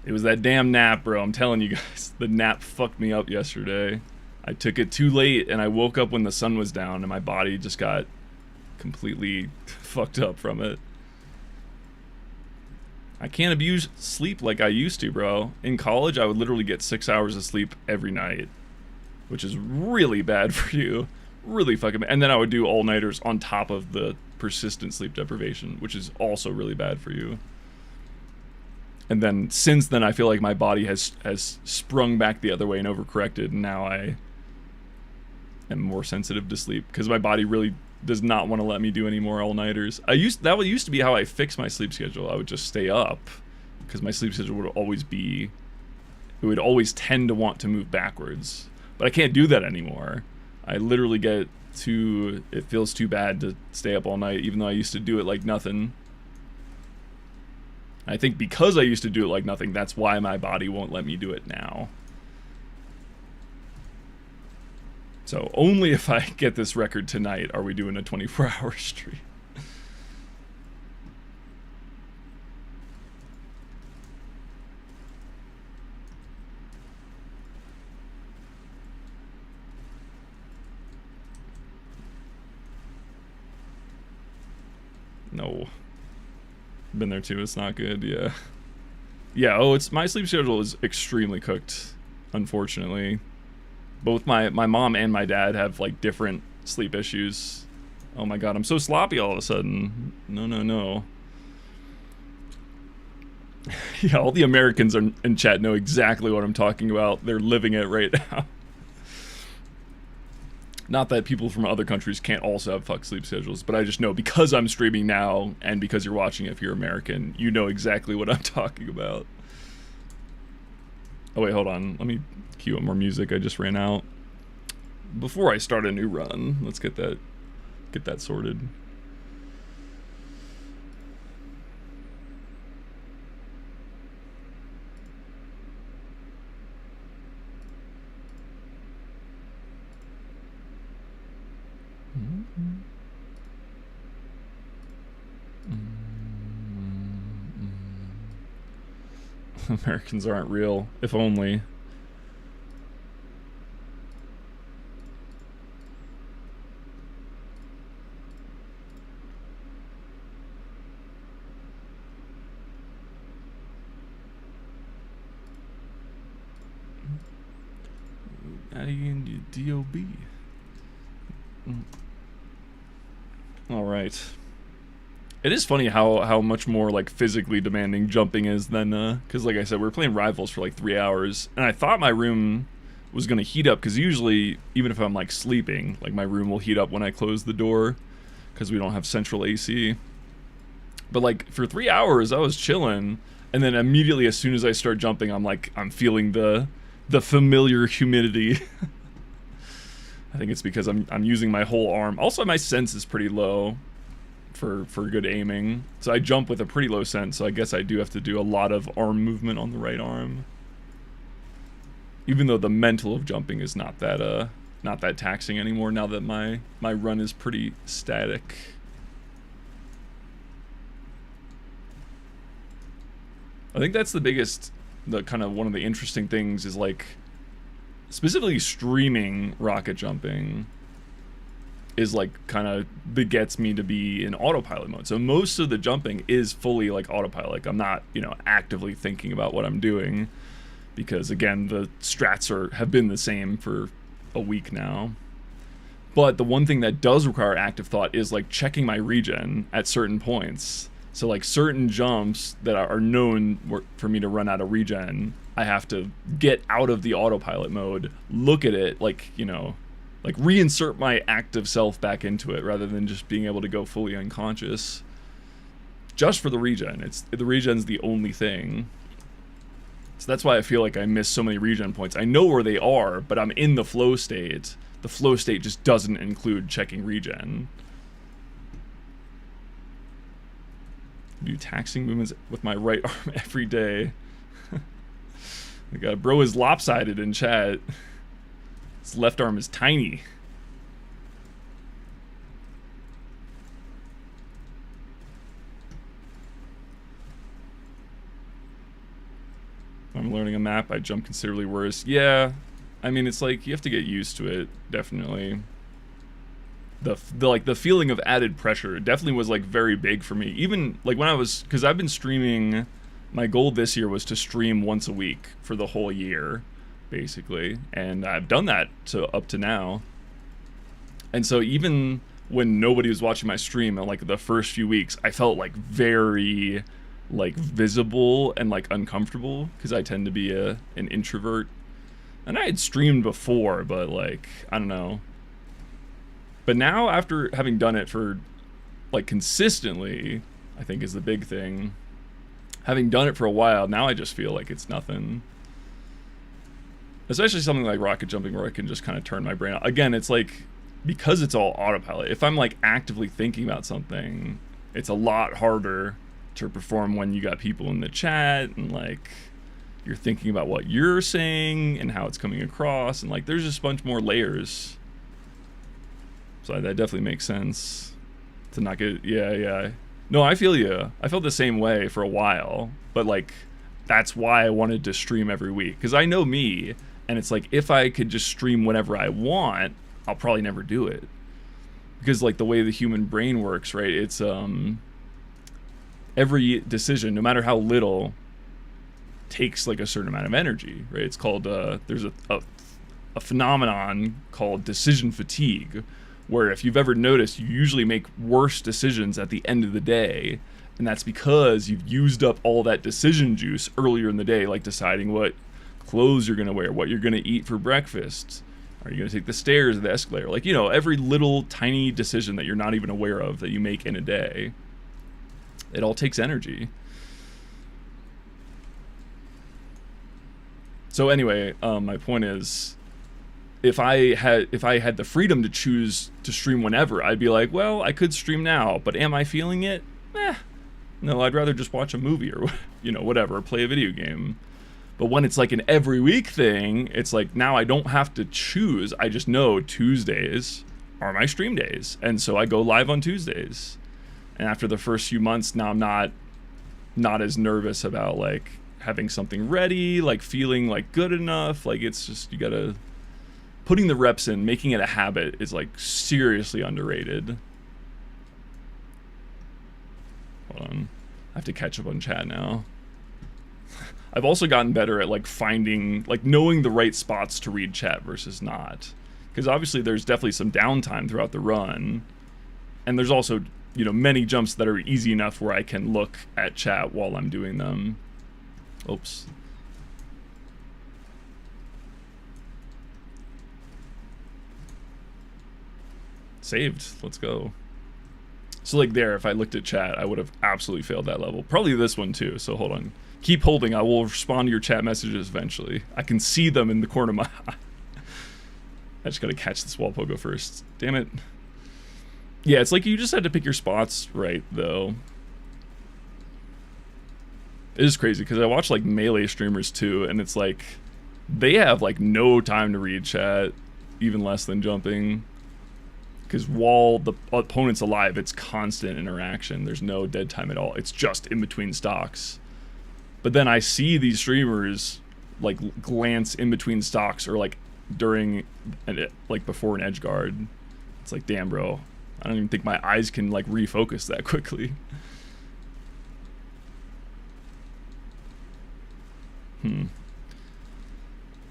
It was that damn nap, bro. I'm telling you guys, the nap fucked me up yesterday. I took it too late, and I woke up when the sun was down, and my body just got completely fucked up from it. I can't abuse sleep like I used to, bro. In college, I would literally get 6 hours of sleep every night, which is really bad for you. Really fucking bad. And then I would do all-nighters on top of the persistent sleep deprivation, which is also really bad for you. And then, since then, I feel like my body has sprung back the other way and overcorrected, and now I am more sensitive to sleep, because my body really does not want to let me do any more all-nighters. That used to be how I fixed my sleep schedule. I would just stay up, because my sleep schedule would always be... It would always tend to want to move backwards. But I can't do that anymore. I literally get to... It feels too bad to stay up all night, even though I used to do it like nothing. I think because I used to do it like nothing, that's why my body won't let me do it now. So only if I get this record tonight are we doing a 24-hour stream. No. Been there too, it's not good, yeah. Yeah, my sleep schedule is extremely cooked, unfortunately. Both my mom and my dad have like different sleep issues. Oh my god, I'm so sloppy all of a sudden. No. Yeah, all the Americans in chat know exactly what I'm talking about. They're living it right now. Not that people from other countries can't also have fuck sleep schedules, but I just know because I'm streaming now and because you're watching if you're American, you know exactly what I'm talking about. Oh wait, hold on. Let me cue up more music. I just ran out. Before I start a new run, let's get that sorted. Americans aren't real, if only. DOB. All right. It is funny how much more like physically demanding jumping is than because like I said, we were playing Rivals for like 3 hours, and I thought my room was gonna heat up because usually even if I'm like sleeping, like my room will heat up when I close the door because we don't have central AC. But like for 3 hours I was chilling, and then immediately as soon as I start jumping, I'm feeling the familiar humidity. I think it's because I'm using my whole arm. Also, my sense is pretty low for good aiming. So I jump with a pretty low sense, so I guess I do have to do a lot of arm movement on the right arm. Even though the mental of jumping is not that taxing anymore now that my run is pretty static. I think that's the kind of one of the interesting things is like specifically streaming rocket jumping is like kind of begets me to be in autopilot mode. So most of the jumping is fully like autopilot. Like I'm not, actively thinking about what I'm doing. because again, the strats have been the same for a week now. But the one thing that does require active thought is like checking my regen at certain points. So like certain jumps that are known for me to run out of regen, I have to get out of the autopilot mode, look at it, like, you know, like reinsert my active self back into it rather than just being able to go fully unconscious. Just for the regen. The regen's the only thing. So that's why I feel like I miss so many regen points. I know where they are, but I'm in the flow state. The flow state just doesn't include checking regen. Do taxing movements with my right arm every day. Bro is lopsided in chat. His left arm is tiny. I'm learning a map, I jump considerably worse. Yeah, I mean, it's like you have to get used to it, definitely. The feeling of added pressure definitely was like very big for me. Even like when I was, because I've been streaming, my goal this year was to stream once a week for the whole year, basically, and I've done that up to now. And so even when nobody was watching my stream in like the first few weeks, I felt like very like visible and like uncomfortable because I tend to be an introvert. And I had streamed before, but like, I don't know. But now, after having done it for like consistently, I think is the big thing. Having done it for a while, now I just feel like it's nothing. Especially something like rocket jumping where I can just kind of turn my brain off. Again, it's like, because it's all autopilot, if I'm like actively thinking about something, it's a lot harder to perform when you got people in the chat and like you're thinking about what you're saying and how it's coming across, and like there's just a bunch more layers. So that definitely makes sense to not get, yeah. No, I feel you. I felt the same way for a while, but like that's why I wanted to stream every week, because I know me, and it's like if I could just stream whenever I want, I'll probably never do it, because like the way the human brain works, right? It's every decision, no matter how little, takes like a certain amount of energy, right? It's called there's a phenomenon called decision fatigue, where if you've ever noticed, you usually make worse decisions at the end of the day, and that's because you've used up all that decision juice earlier in the day, like deciding what clothes you're gonna wear, what you're gonna eat for breakfast, are you gonna take the stairs or the escalator, like, you know, every little tiny decision that you're not even aware of that you make in a day, it all takes energy. So anyway, my point is, if I had the freedom to choose to stream whenever, I'd be like, well, I could stream now, but am I feeling it? No, I'd rather just watch a movie or, you know, whatever, play a video game. But when it's like an every week thing, it's like now I don't have to choose. I just know Tuesdays are my stream days, and so I go live on Tuesdays. And after the first few months, now I'm not as nervous about like having something ready, like feeling like good enough. Like it's just, you gotta, putting the reps in, making it a habit is like seriously underrated. Hold on, I have to catch up on chat now. I've also gotten better at like finding, like knowing the right spots to read chat versus not. Because obviously there's definitely some downtime throughout the run. And there's also, you know, many jumps that are easy enough where I can look at chat while I'm doing them. Oops. Saved. Let's go. So like there, if I looked at chat, I would have absolutely failed that level. Probably this one too, so hold on. Keep holding, I will respond to your chat messages eventually. I can see them in the corner of my eye. I just gotta catch this wall pogo first. Damn it. Yeah, it's like you just had to pick your spots right, though. It is crazy, because I watch like melee streamers too, and it's like, they have like no time to read chat, even less than jumping. Because while the opponent's alive, it's constant interaction. There's no dead time at all. It's just in between stocks. But then I see these streamers like glance in between stocks, or like during, like before an edge guard. It's like, damn, bro. I don't even think my eyes can like refocus that quickly.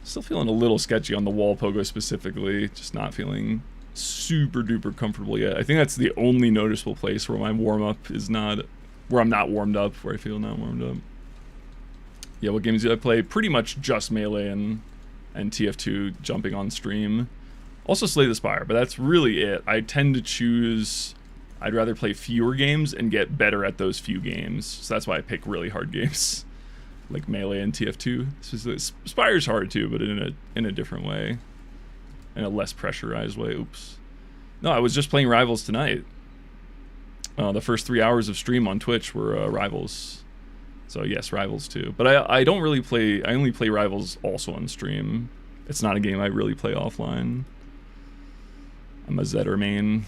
Still feeling a little sketchy on the wall pogo specifically. Just not feeling super duper comfortable yet. I think that's the only noticeable place where my warm up is not, where I'm not warmed up, where I feel not warmed up. Yeah, what games do I play? Pretty much just Melee and TF2 jumping on stream. Also Slay the Spire, but that's really it. I tend to choose, I'd rather play fewer games and get better at those few games. So that's why I pick really hard games like Melee and TF2. Spire's hard too, but in a different way. In a less pressurized way. Oops. No, I was just playing Rivals tonight. The first 3 hours of stream on Twitch were Rivals. So yes, Rivals too. But I don't really play, I only play Rivals also on stream. It's not a game I really play offline. I'm a Zedder main.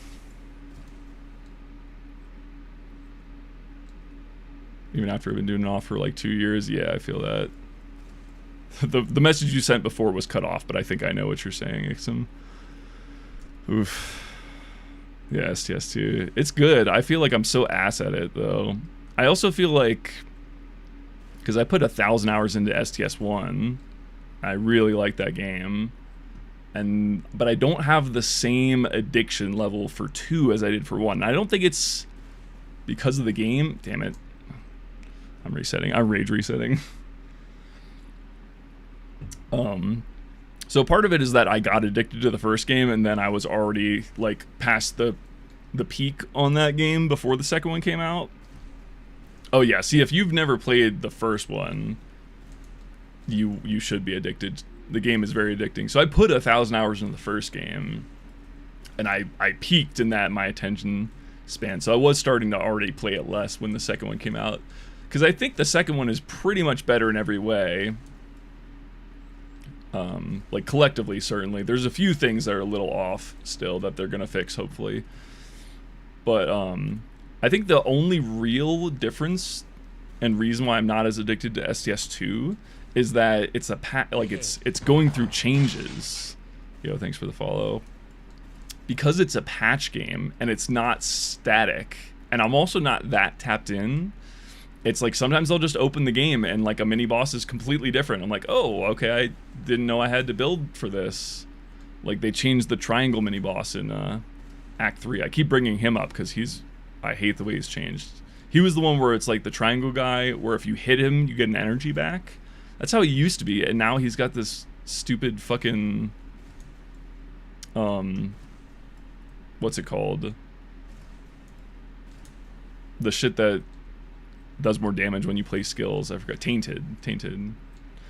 Even after I've been doing it off for like 2 years, yeah, I feel that. The message you sent before was cut off, but I think I know what you're saying, Ixum. Oof. Yeah, STS2. It's good. I feel like I'm so ass at it, though. I also feel like, because I put 1,000 hours into STS1, I really like that game, but I don't have the same addiction level for 2 as I did for 1. I don't think it's because of the game. Damn it. I'm resetting. I'm rage resetting. So part of it is that I got addicted to the first game, and then I was already like past the peak on that game before the second one came out. Oh yeah, see, if you've never played the first one, you should be addicted. The game is very addicting. So I put 1,000 hours into the first game, and I peaked in that, my attention span. So I was starting to already play it less when the second one came out, because I think the second one is pretty much better in every way. Like collectively, certainly. There's a few things that are a little off still that they're gonna fix, hopefully. But I think the only real difference and reason why I'm not as addicted to STS2 is that it's it's going through changes. Yo, thanks for the follow. Because it's a patch game and it's not static, and I'm also not that tapped in. It's like sometimes I'll just open the game and like a mini boss is completely different. I'm like, oh, okay, I didn't know I had to build for this. Like they changed the triangle mini boss in Act 3. I keep bringing him up because I hate the way he's changed. He was the one where it's like the triangle guy where if you hit him, you get an energy back. That's how he used to be, and now he's got this stupid fucking what's it called? The shit that does more damage when you play skills. I forgot. Tainted.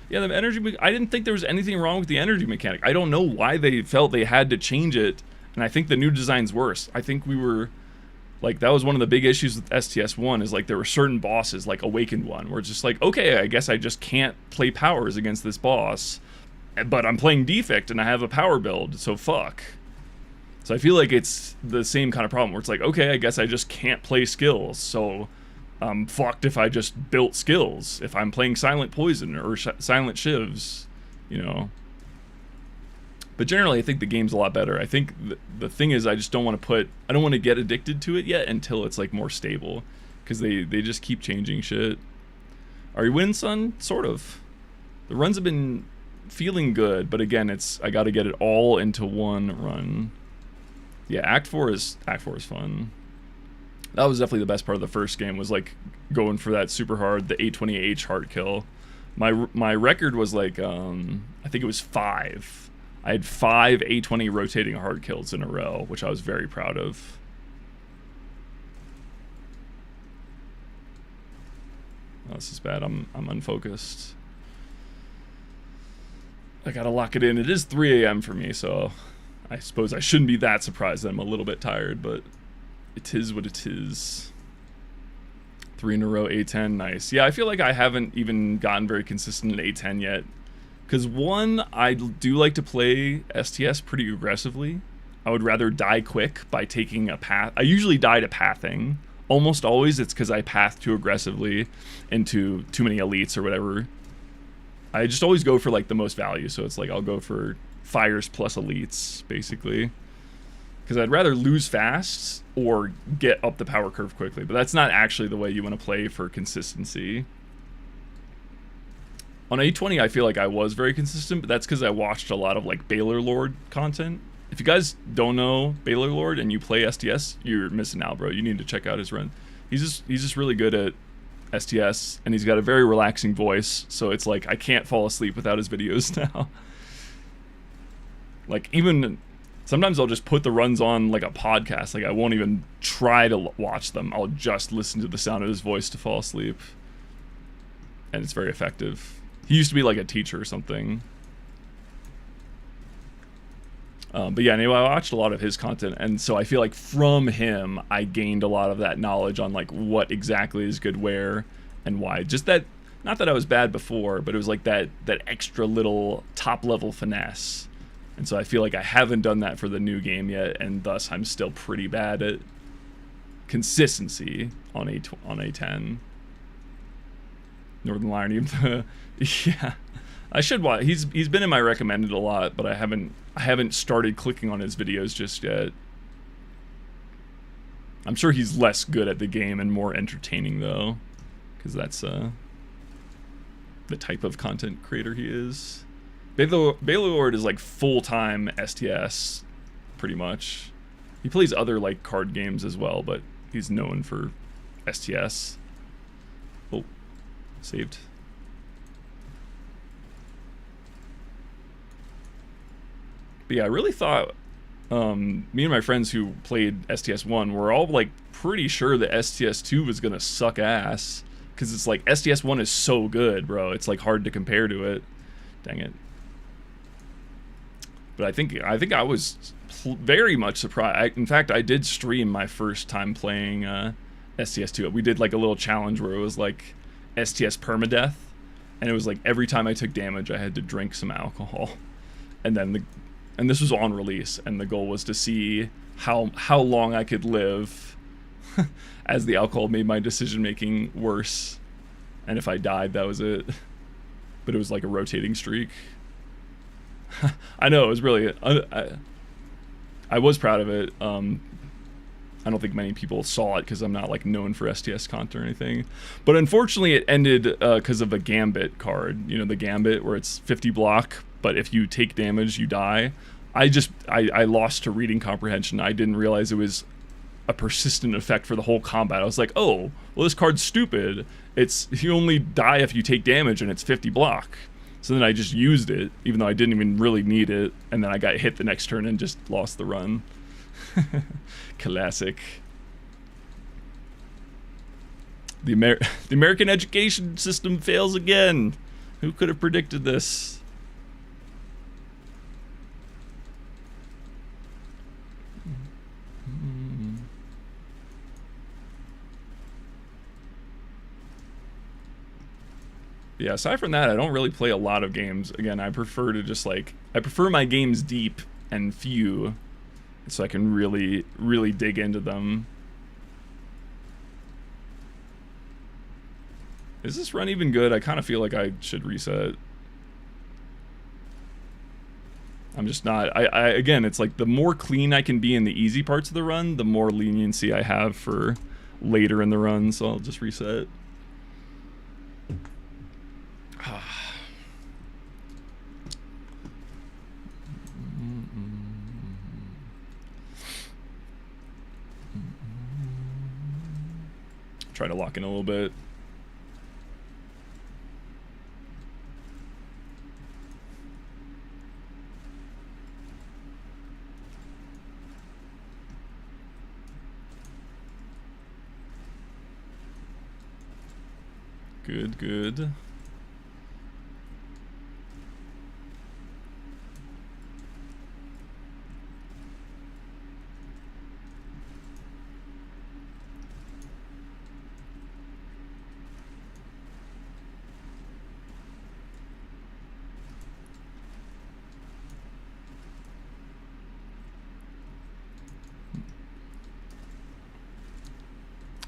Yeah, the energy. I didn't think there was anything wrong with the energy mechanic. I don't know why they felt they had to change it, and I think the new design's worse. I think we were like, that was one of the big issues with STS1 is like there were certain bosses, like Awakened one, where it's just like, okay, I guess I just can't play powers against this boss, but I'm playing Defect and I have a power build, so fuck. So I feel like it's the same kind of problem where it's like, okay, I guess I just can't play skills, so I'm fucked if I just built skills. If I'm playing Silent Poison or Silent Shivs, you know. But generally, I think the game's a lot better. I think the thing is, I just don't want to get addicted to it yet until it's like more stable, because they just keep changing shit. Are you winning, son? Sort of. The runs have been feeling good, but again, I got to get it all into one run. Yeah, Act 4 is fun. That was definitely the best part of the first game, was like going for that super hard, the 820H hard kill. My record was like I think it was 5. I had 5 820 rotating hard kills in a row, which I was very proud of. Oh, this is bad. I'm unfocused. I gotta lock it in. It is 3 a.m. for me, so I suppose I shouldn't be that surprised that I'm a little bit tired, but it is what it is. 3 in a row, A10, nice. Yeah, I feel like I haven't even gotten very consistent at A10 yet. Because one, I do like to play STS pretty aggressively. I would rather die quick by taking a path. I usually die to pathing. Almost always it's because I path too aggressively into too many elites or whatever. I just always go for like the most value, so it's like I'll go for fires plus elites, basically. Because I'd rather lose fast or get up the power curve quickly, but that's not actually the way you want to play for consistency. On A20, I feel like I was very consistent, but that's because I watched a lot of like Baylor Lord content. If you guys don't know Baylor Lord and you play STS, you're missing out, bro. You need to check out his run. He's just really good at STS, and he's got a very relaxing voice, so it's like I can't fall asleep without his videos now. Like, even sometimes I'll just put the runs on like a podcast. Like, I won't even try to watch them. I'll just listen to the sound of his voice to fall asleep, and it's very effective. He used to be like a teacher or something. But yeah, anyway, I watched a lot of his content, and so I feel like from him, I gained a lot of that knowledge on like what exactly is good where and why. Just that, not that I was bad before, but it was like that extra little top level finesse. And so I feel like I haven't done that for the new game yet, and thus I'm still pretty bad at consistency on A10. Northern Lion, even yeah. I should watch. He's been in my recommended a lot, but I haven't started clicking on his videos just yet. I'm sure he's less good at the game and more entertaining though, because that's the type of content creator he is. Baylor Lord is like full-time STS, pretty much. He plays other like card games as well, but he's known for STS. Oh, saved. But yeah, I really thought me and my friends who played STS1 were all like pretty sure that STS2 was gonna suck ass, because it's like STS1 is so good, bro. It's like hard to compare to it. Dang it. But I think I was very much surprised. In fact, I did stream my first time playing STS2. We did like a little challenge where it was like STS permadeath, and it was like every time I took damage, I had to drink some alcohol, and then and this was on release, and the goal was to see how long I could live as the alcohol made my decision making worse, and if I died, that was it. But it was like a rotating streak. I know, it was really I was proud of it. I don't think many people saw it because I'm not like known for STS content or anything, but unfortunately it ended because of a Gambit card. You know, the Gambit where it's 50 block, but if you take damage you die. I lost to reading comprehension. I didn't realize it was a persistent effect for the whole combat. I was like, oh, well, this card's stupid. It's you only die if you take damage, and it's 50 block. So then I just used it, even though I didn't even really need it, and then I got hit the next turn and just lost the run. Classic. The American education system fails again. Who could have predicted this? Yeah, aside from that, I don't really play a lot of games. Again, I prefer to just like, I prefer my games deep and few, so I can really, really dig into them. Is this run even good? I kind of feel like I should reset. I'm just not, again, it's like the more clean I can be in the easy parts of the run, the more leniency I have for later in the run, so I'll just reset. Try to lock in a little bit. Good, good.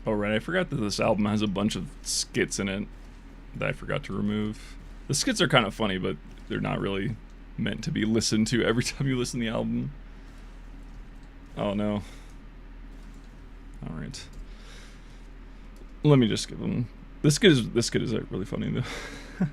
Oh, right, I forgot that this album has a bunch of skits in it that I forgot to remove. The skits are kind of funny, but they're not really meant to be listened to every time you listen to the album. Oh, no. Alright. Let me just give them... This skit is really funny, though.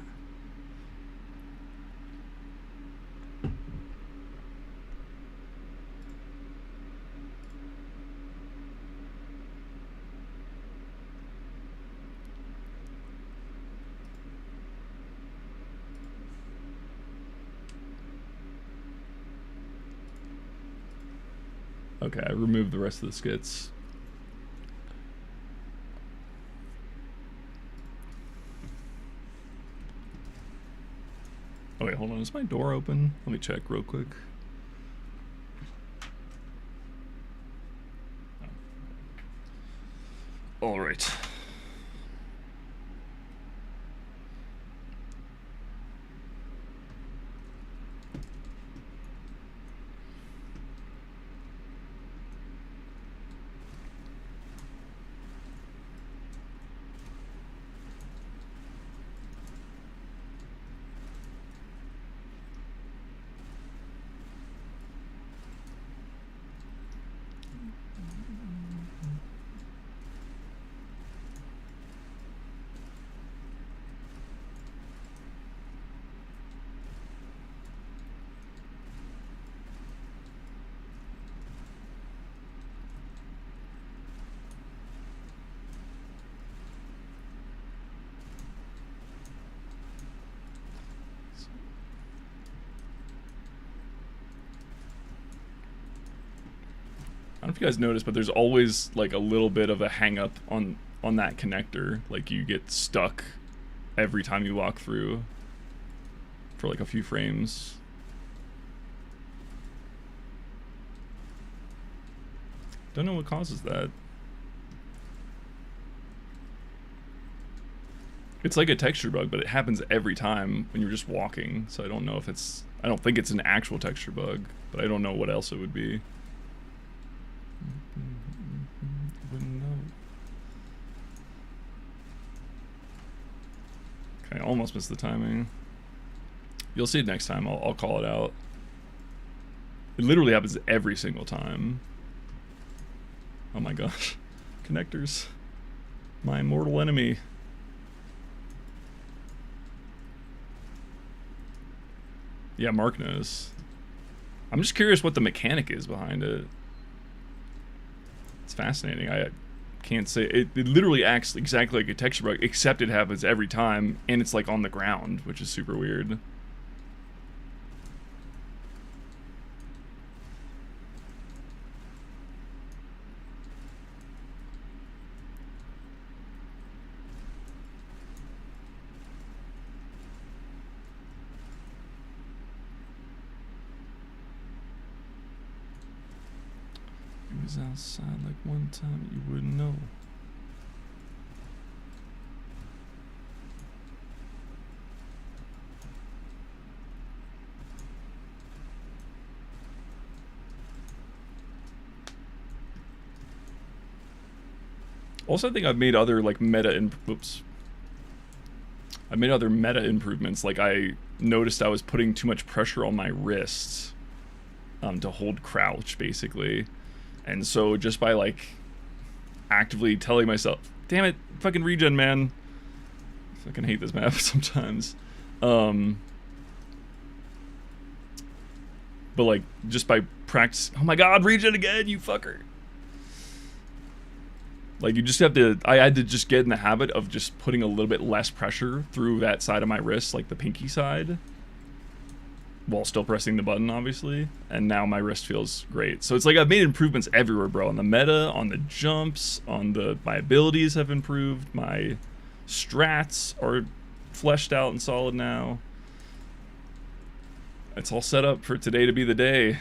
Okay, I removed the rest of the skits. Oh wait, hold on, is my door open? Let me check real quick. Oh. All right. I don't know if you guys noticed, but there's always like a little bit of a hang up on that connector. Like you get stuck every time you walk through for like a few frames. Don't know what causes that. It's like a texture bug, but it happens every time when you're just walking. So I don't know if it's, I don't think it's an actual texture bug, but I don't know what else it would be. Wouldn't know. Okay, I almost missed the timing. You'll see it next time. I'll call it out. It literally happens every single time. Oh my gosh. Connectors. My mortal enemy. Yeah, Mark knows. I'm just curious what the mechanic is behind it. It's fascinating. I can't say. It literally acts exactly like a texture bug, except it happens every time, and it's like on the ground, which is super weird. Was outside like one time you wouldn't know. Also, I think I've made other like meta I made other meta improvements. Like I noticed I was putting too much pressure on my wrists to hold crouch, basically. And so just by like actively telling myself, damn it, fucking regen, man. I fucking hate this map sometimes. But like just by practice, oh my god, regen again, you fucker. Like you just have to, I had to just get in the habit of just putting a little bit less pressure through that side of my wrist, like the pinky side, while still pressing the button, obviously, and now my wrist feels great. So it's like I've made improvements everywhere, bro. On the meta, on the jumps, on the, my abilities have improved, my strats are fleshed out and solid now. It's all set up for today to be the day.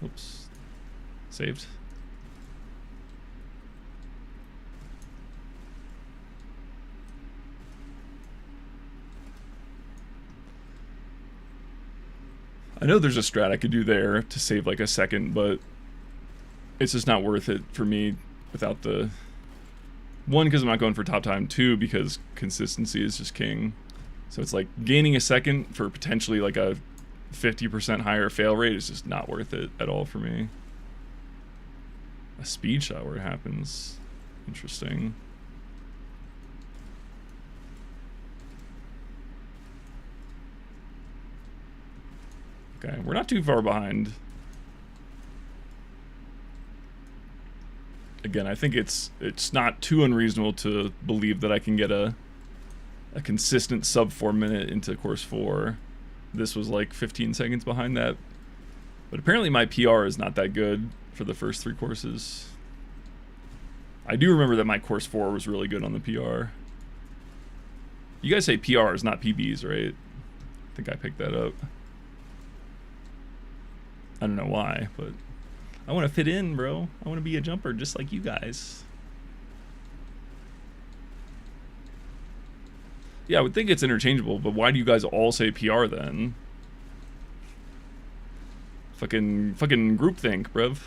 Oops. Saved. I know there's a strat I could do there to save like a second, but it's just not worth it for me without the... One, because I'm not going for top time. Two, because consistency is just king. So it's like gaining a second for potentially like a 50% higher fail rate is just not worth it at all for me. A speed shot where it happens. Interesting. Okay, we're not too far behind. Again, I think it's not too unreasonable to believe that I can get a consistent sub 4 minute into course 4. this was like 15 seconds behind that. But apparently my PR is not that good for the first 3 courses. I do remember that my course 4 was really good on the PR. You guys say PRs, not PBs, right? I think I picked that up. I don't know why, but I want to fit in, bro. I want to be a jumper just like you guys. Yeah, I would think it's interchangeable, but why do you guys all say PR then? Fucking groupthink, bruv.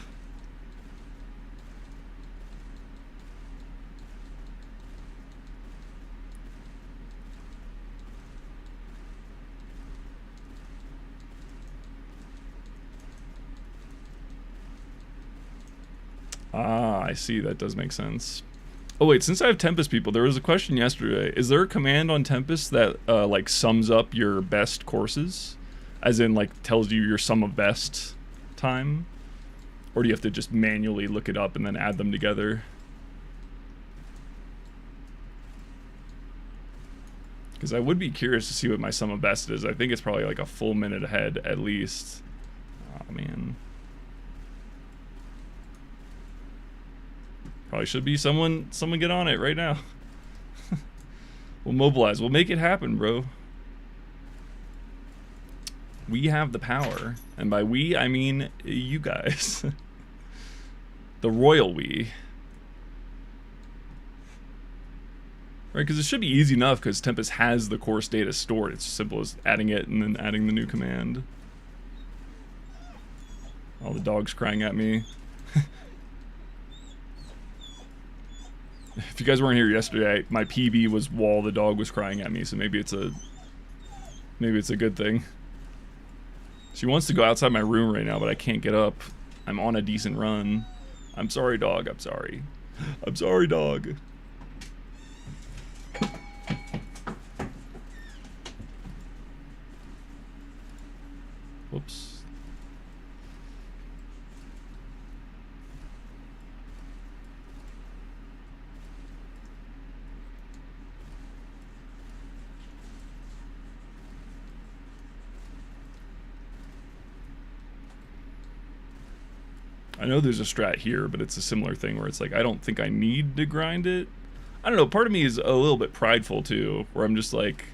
Ah, I see. That does make sense. Oh wait, since I have Tempest people, there was a question yesterday. Is there a command on Tempest that like sums up your best courses? As in like tells you your sum of best time? Or do you have to just manually look it up and then add them together? Because I would be curious to see what my sum of best is. I think it's probably like a full minute ahead at least. Oh man. Probably should be someone get on it right now. We'll mobilize. We'll make it happen, bro. We have the power. And by we, I mean you guys. The royal we. Right, because it should be easy enough because Tempest has the course data stored. It's as simple as adding it and then adding the new command. All the dogs crying at me. If you guys weren't here yesterday, my PB was while the dog was crying at me, so maybe it's a good thing. She wants to go outside my room right now, but I can't get up. I'm on a decent run. I'm sorry, dog. I'm sorry. I'm sorry, dog. Whoops. I know there's a strat here, but it's a similar thing where it's like, I don't think I need to grind it. I don't know, part of me is a little bit prideful too, where I'm just like,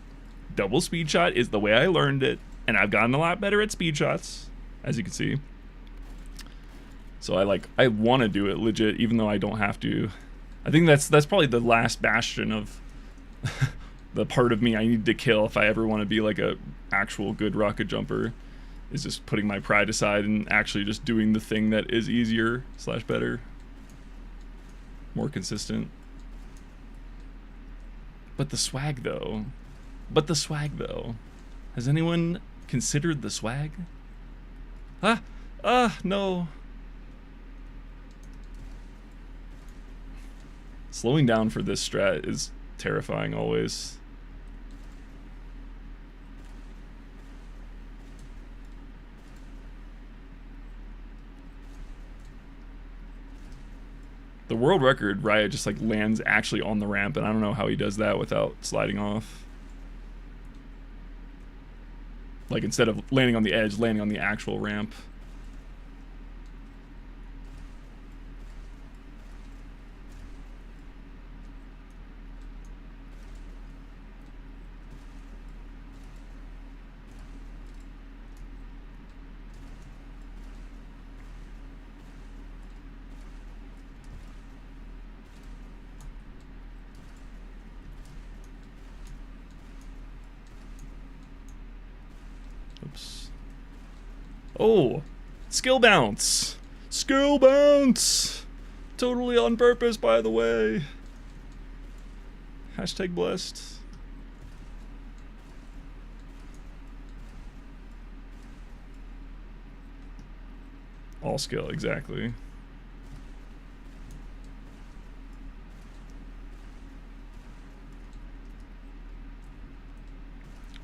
double speed shot is the way I learned it, and I've gotten a lot better at speed shots, as you can see. So I want to do it legit, even though I don't have to. I think that's probably the last bastion of the part of me I need to kill if I ever want to be like a actual good rocket jumper. Is just putting my pride aside and actually just doing the thing that is easier / better. More consistent. But the swag though. Has anyone considered the swag? No. Slowing down for this strat is terrifying always. The world record, Riot just like lands actually on the ramp, and I don't know how he does that without sliding off. Like instead of landing on the edge, landing on the actual ramp. Oops. Oh, skill bounce. Skill bounce. Totally on purpose, by the way. Hashtag blessed. All skill, exactly.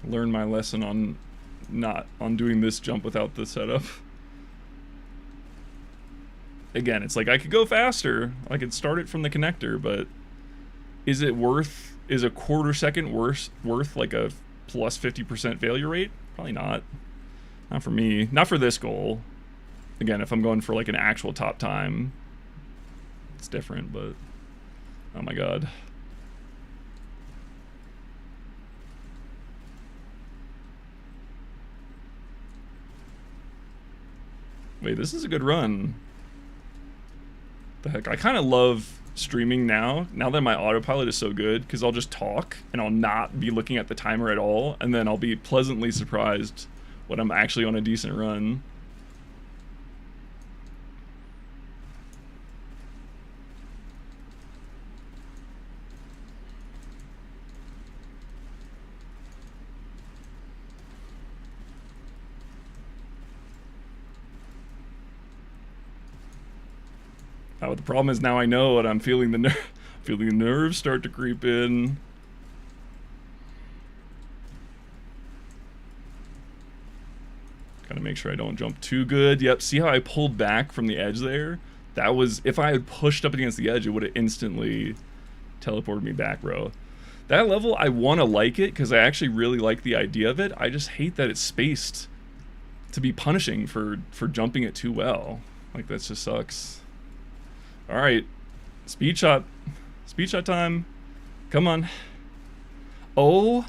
Learn my lesson on not on doing this jump without the setup. Again, it's like I could go faster. I could start it from the connector, but is a quarter second worth like a plus 50% failure rate? Probably not. Not for me. Not for this goal. Again, if I'm going for like an actual top time, it's different, but oh my god. Wait, this is a good run. The heck? I kind of love streaming now that my autopilot is so good, because I'll just talk and I'll not be looking at the timer at all, and then I'll be pleasantly surprised when I'm actually on a decent run. Oh, the problem is now I know, and I'm feeling the feeling the nerves start to creep in. Gotta make sure I don't jump too good. Yep, see how I pulled back from the edge there? That was, if I had pushed up against the edge, it would have instantly teleported me back, bro. That level, I want to like it, because I actually really like the idea of it. I just hate that it's spaced to be punishing for jumping it too well. Like, that just sucks. Alright, speed shot time. Come on. Oh,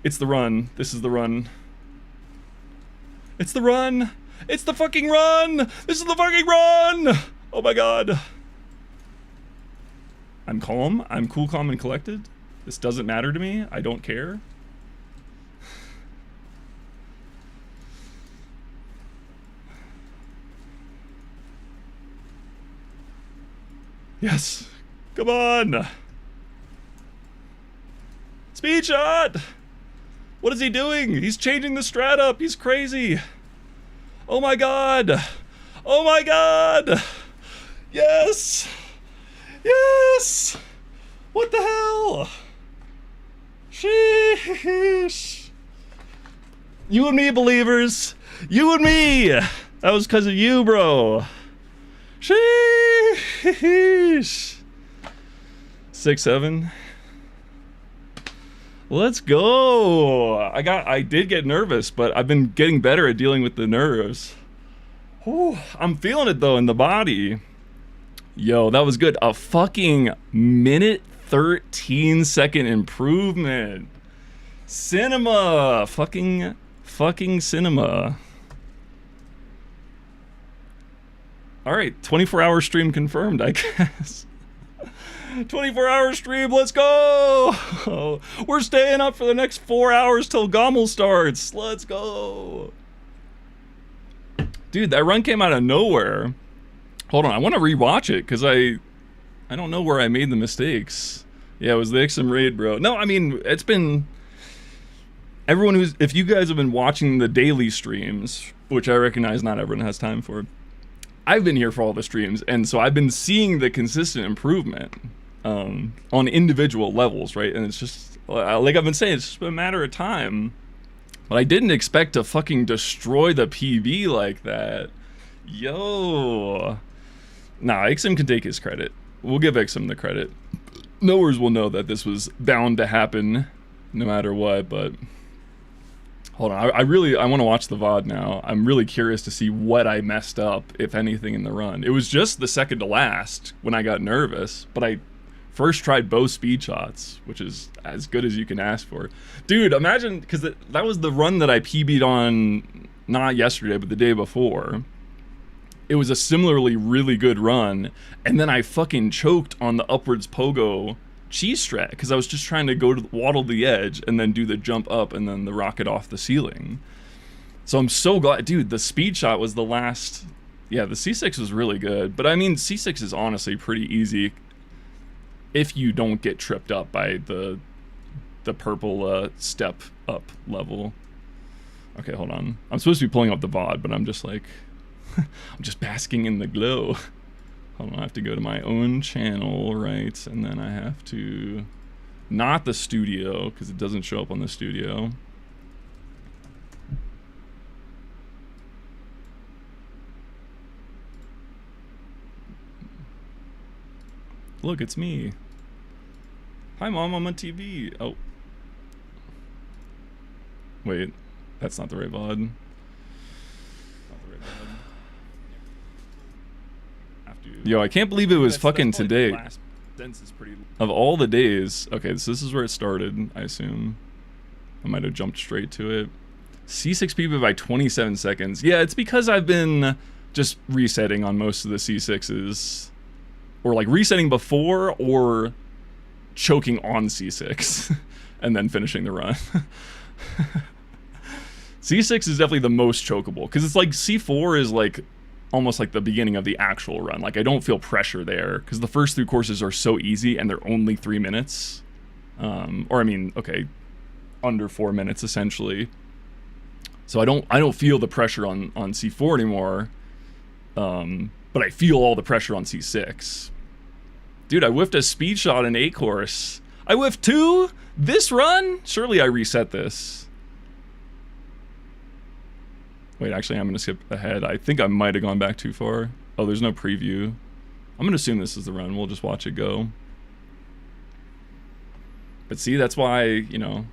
it's the run. This is the run. It's the run. It's the fucking run. This is the fucking run. Oh my god. I'm calm. I'm cool, calm, and collected. This doesn't matter to me. I don't care. Yes. Come on. Speed shot. What is he doing? He's changing the strat up. He's crazy. Oh my god. Oh my god. Yes. Yes. What the hell? Sheesh. You and me, believers. You and me. That was because of you, bro. Sheesh. 6-7. Let's go. I did get nervous, but I've been getting better at dealing with the nerves. Whew, I'm feeling it though in the body. Yo, that was good. A fucking minute 13 second improvement. Cinema. Fucking cinema. All right, 24-hour stream confirmed, I guess. 24-hour stream, let's go! We're staying up for the next 4 hours till Gommel starts. Let's go. Dude, that run came out of nowhere. Hold on, I want to rewatch it because I don't know where I made the mistakes. Yeah, it was the Ixom raid, bro. No, I mean, it's been... Everyone who's... If you guys have been watching the daily streams, which I recognize not everyone has time for, I've been here for all the streams, and so I've been seeing the consistent improvement on individual levels, right? And it's just, like I've been saying, it's just a matter of time. But I didn't expect to fucking destroy the PB like that. Yo. Nah, Ixom can take his credit. We'll give Ixom the credit. Knowers will know that this was bound to happen no matter what, but... Hold on, I want to watch the VOD now. I'm really curious to see what I messed up, if anything, in the run. It was just the second to last when I got nervous, but I first tried both speed shots, which is as good as you can ask for. Dude, imagine, because that was the run that I PB'd on, not yesterday, but the day before. It was a similarly really good run, and then I fucking choked on the upwards pogo cheese strat because I was just trying to go to waddle the edge and then do the jump up and then the rocket off the ceiling. So I'm so glad, dude. The speed shot was the last. Yeah, the C6 was really good, but I mean C6 is honestly pretty easy if you don't get tripped up by the purple step up level. Okay, hold on. I'm supposed to be pulling up the VOD, but I'm just like I'm just basking in the glow. Hold on, I have to go to my own channel, right? And then I have to... Not the studio, because it doesn't show up on the studio. Look, it's me. Hi, Mom, I'm on TV. Oh. Wait. That's not the right VOD. Yo, I can't believe it was fucking today. Of all the days. Okay, so this is where it started, I assume. I might have jumped straight to it. C6 PB by 27 seconds. Yeah, it's because I've been just resetting on most of the C6s. Or like resetting before or choking on C6 and then finishing the run. C6 is definitely the most chokeable because it's like C4 is like almost like the beginning of the actual run. Like I don't feel pressure there because the first 3 courses are so easy and they're only 3 minutes. Or I mean, okay, under 4 minutes essentially. So I don't feel the pressure on C4 anymore. But I feel all the pressure on C6. Dude, I whiffed a speed shot in A course. I whiffed 2 this run? Surely I reset this. Wait, actually I'm gonna skip ahead. I think I might have gone back too far. Oh, there's no preview. I'm gonna assume this is the run. We'll just watch it go. But see, that's why, you know,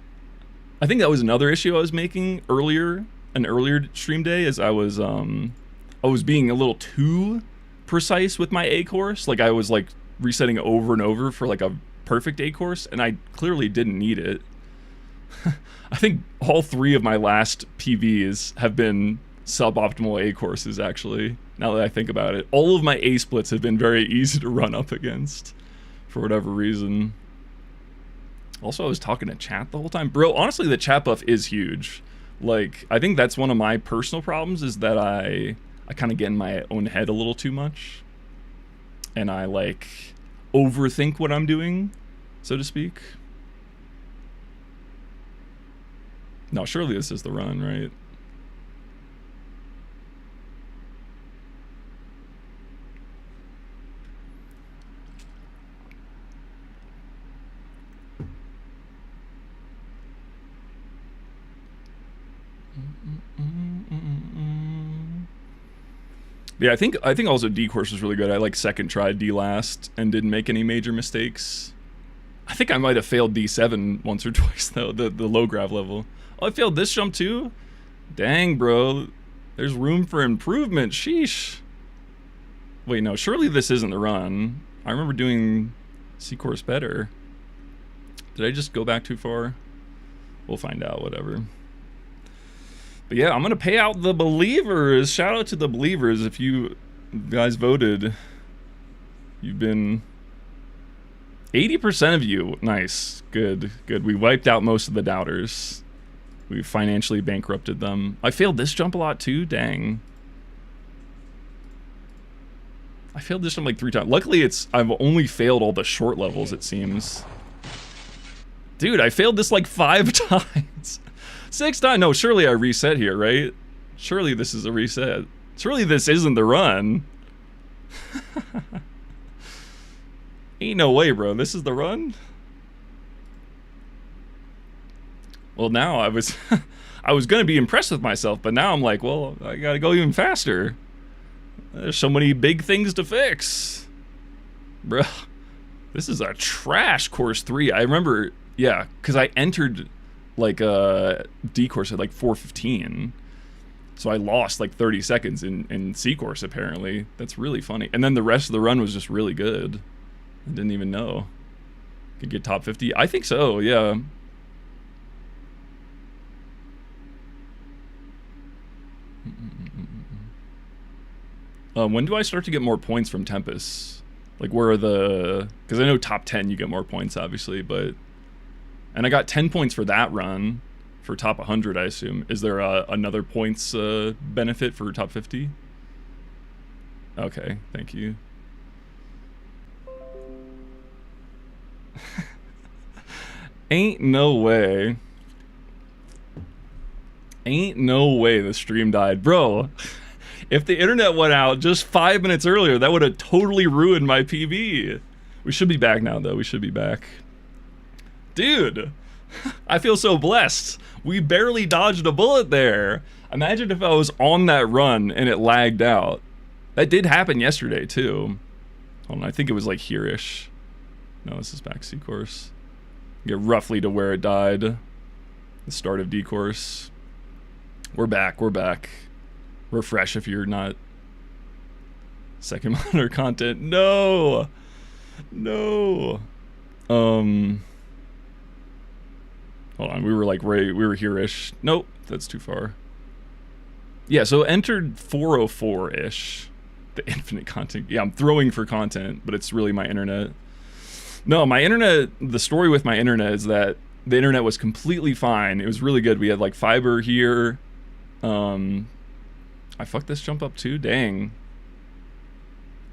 I think that was another issue I was making earlier, an earlier stream day, is I was being a little too precise with my A course. Like I was like resetting over and over for like a perfect A course, and I clearly didn't need it. I think all 3 of my last PVs have been suboptimal A courses, actually, now that I think about it. All of my A splits have been very easy to run up against, for whatever reason. Also, I was talking to chat the whole time. Bro, honestly, the chat buff is huge. Like, I think that's one of my personal problems, is that I kind of get in my own head a little too much. And I, like, overthink what I'm doing, so to speak. No, surely this is the run, right? Yeah, I think also D course was really good. I like second tried D last and didn't make any major mistakes. I think I might have failed D7 once or twice though, the low grav level. Oh, I failed this jump too? Dang, bro. There's room for improvement. Sheesh. Wait, no, surely this isn't the run. I remember doing C course better. Did I just go back too far? We'll find out, whatever. But yeah, I'm gonna pay out the believers. Shout out to the believers. If you guys voted, you've been 80% of you. Nice, good. We wiped out most of the doubters. We financially bankrupted them. I failed this jump a lot too. Dang. I failed this jump like 3 times. Luckily, I've only failed all the short levels, it seems. Dude, I failed this like 5 times. 6 times. No, surely I reset here, right? Surely this is a reset. Surely this isn't the run. Ain't no way, bro. This is the run? Well, now I was gonna be impressed with myself, but now I'm like, well, I gotta go even faster. There's so many big things to fix. Bro, this is a trash course 3. I remember, yeah, because I entered like a D course at like 4:15. So I lost like 30 seconds in C course apparently. That's really funny. And then the rest of the run was just really good. I didn't even know. Could get top 50. I think so, yeah. When do I start to get more points from Tempest? Like where are the... Because I know top 10 you get more points obviously, but... And I got 10 points for that run. For top 100 I assume. Is there another points benefit for top 50? Okay, thank you. Ain't no way. Ain't no way the stream died. Bro, if the internet went out just 5 minutes earlier, that would have totally ruined my PB. We should be back now, though. We should be back. Dude, I feel so blessed. We barely dodged a bullet there. Imagine if I was on that run and it lagged out. That did happen yesterday, too. Hold on, I think it was like here-ish. No, this is back C course. Get roughly to where it died. The start of D course. We're back. We're back. Refresh if you're not second monitor content. No. No. Hold on. We were like we were here-ish. Nope, that's too far. Yeah, so entered 404-ish. The infinite content. Yeah, I'm throwing for content, but it's really my internet. No, my internet, the story with my internet is that the internet was completely fine. It was really good. We had like fiber here. I fucked this jump up too? Dang.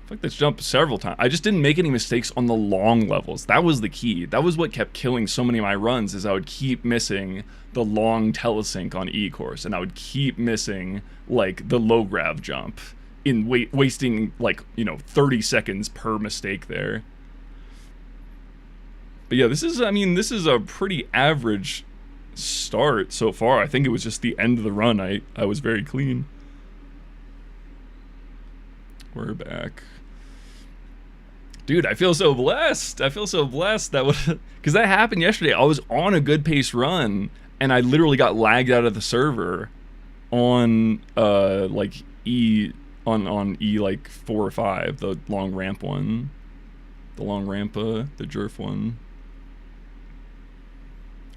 I fucked this jump several times. I just didn't make any mistakes on the long levels. That was the key. That was what kept killing so many of my runs, is I would keep missing the long telesync on E-course, and I would keep missing like the low grav jump in wasting like, 30 seconds per mistake there. But yeah, this is a pretty average start so far. I think it was just the end of the run. I was very clean. We're back. Dude, I feel so blessed. I feel so blessed that because that happened yesterday. I was on a good pace run and I literally got lagged out of the server on like E like 4 or 5, the long ramp one. The long rampa, the jerf one.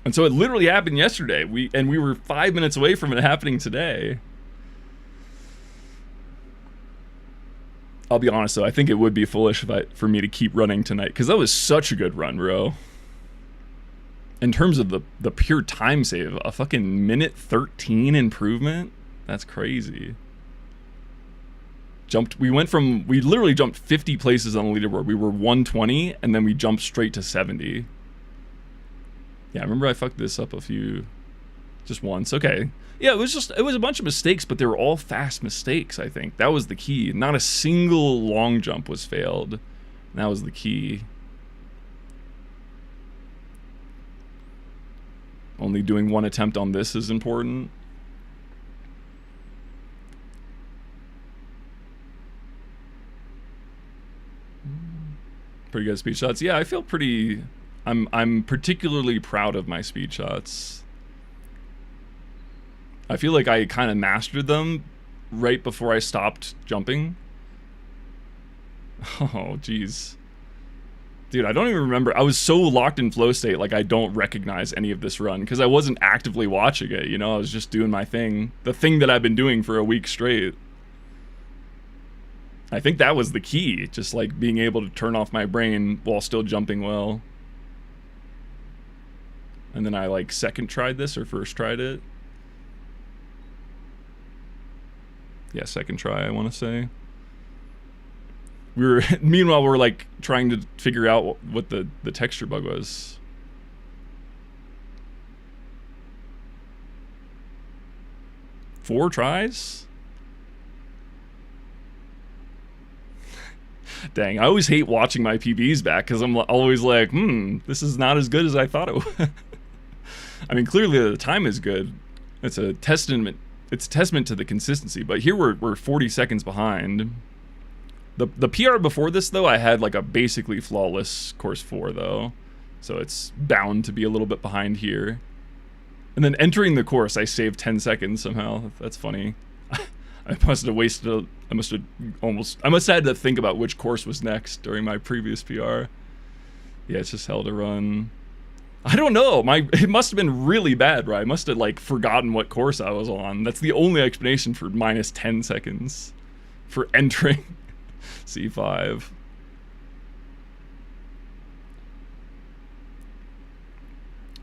And so it literally happened yesterday. We were 5 minutes away from it happening today. I'll be honest though, I think it would be foolish for me to keep running tonight, because that was such a good run, bro. In terms of the pure time save, a fucking minute 13 improvement? That's crazy. We literally jumped 50 places on the leaderboard. We were 120 and then we jumped straight to 70. Yeah, I remember I fucked this up just once. Okay. Yeah, it was a bunch of mistakes, but they were all fast mistakes, I think. That was the key. Not a single long jump was failed. And that was the key. Only doing one attempt on this is important. Pretty good speed shots. Yeah, I feel pretty... I'm particularly proud of my speed shots. I feel like I kind of mastered them right before I stopped jumping. Oh, jeez. Dude, I don't even remember. I was so locked in flow state, like I don't recognize any of this run because I wasn't actively watching it, I was just doing my thing. The thing that I've been doing for a week straight. I think that was the key, just like being able to turn off my brain while still jumping well. And then I like second tried this or first tried it. Yeah, second try, I want to say. Meanwhile, we're like trying to figure out what the texture bug was. Four tries? Dang, I always hate watching my PBs back because I'm always like, this is not as good as I thought it was. I mean, clearly the time is good. It's a testament to the consistency, but here we're 40 seconds behind. The PR before this, though, I had like a basically flawless course 4, though. So it's bound to be a little bit behind here. And then entering the course, I saved 10 seconds somehow. That's funny. I must have wasted I must have had to think about which course was next during my previous PR. Yeah, it's just hell to run. I don't know. It must have been really bad, right? I must have like forgotten what course I was on. That's the only explanation for minus 10 seconds for entering C5.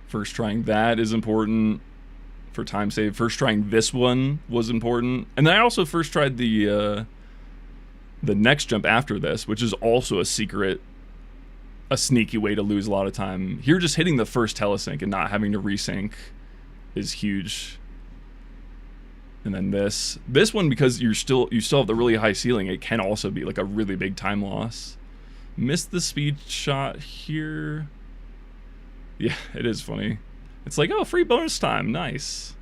First trying that is important for time save. First trying this one was important. And then I also first tried the next jump after this, which is also a sneaky way to lose a lot of time. Here, just hitting the first telesync and not having to resync is huge. And then this one, because you still have the really high ceiling, it can also be like a really big time loss. Missed the speed shot here. Yeah, it is funny. It's like, oh, free bonus time, nice.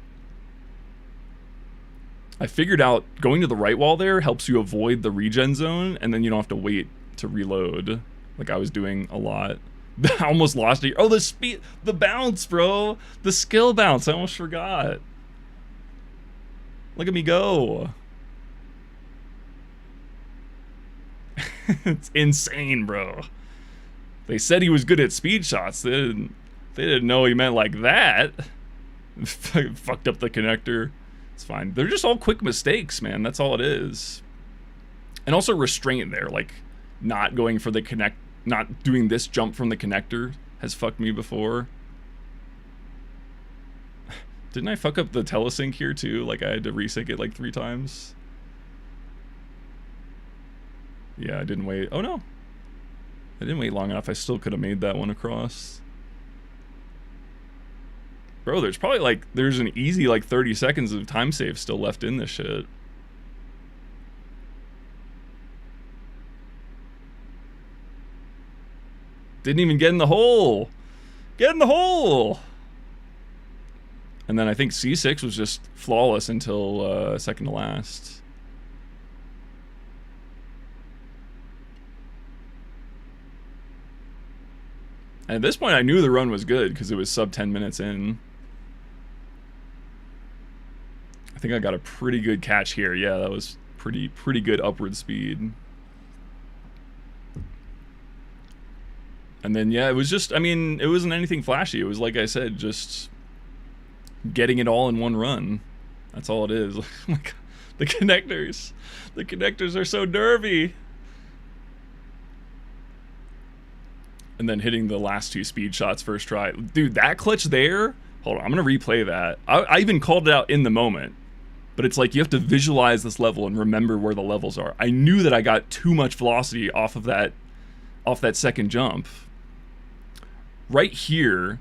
I figured out going to the right wall there helps you avoid the regen zone, and then you don't have to wait to reload. Like I was doing a lot. I almost lost it. Oh, the bounce, bro. The skill bounce. I almost forgot. Look at me go. It's insane, bro. They said he was good at speed shots. They didn't know he meant like that. Fucked up the connector. It's fine. They're just all quick mistakes, man. That's all it is. And also restraint there, like not going for the not doing this jump from the connector has fucked me before. Didn't I fuck up the telesync here too? Like I had to resync it like 3 times. Yeah, I didn't wait. Oh no. I didn't wait long enough. I still could have made that one across. Bro, there's probably like, there's an easy like 30 seconds of time save still left in this shit. Didn't even get in the hole. Get in the hole. And then I think C6 was just flawless until second to last. And at this point I knew the run was good because it was sub 10 minutes in. I think I got a pretty good catch here. Yeah, that was pretty good upward speed. And then, yeah, it was just, I mean, it wasn't anything flashy. It was, like I said, just getting it all in one run. That's all it is. Oh my God. The connectors are so nervy. And then hitting the last 2 speed shots first try. Dude, that clutch there, hold on, I'm going to replay that. I even called it out in the moment. But it's like you have to visualize this level and remember where the levels are. I knew that I got too much velocity off of that second jump. Right here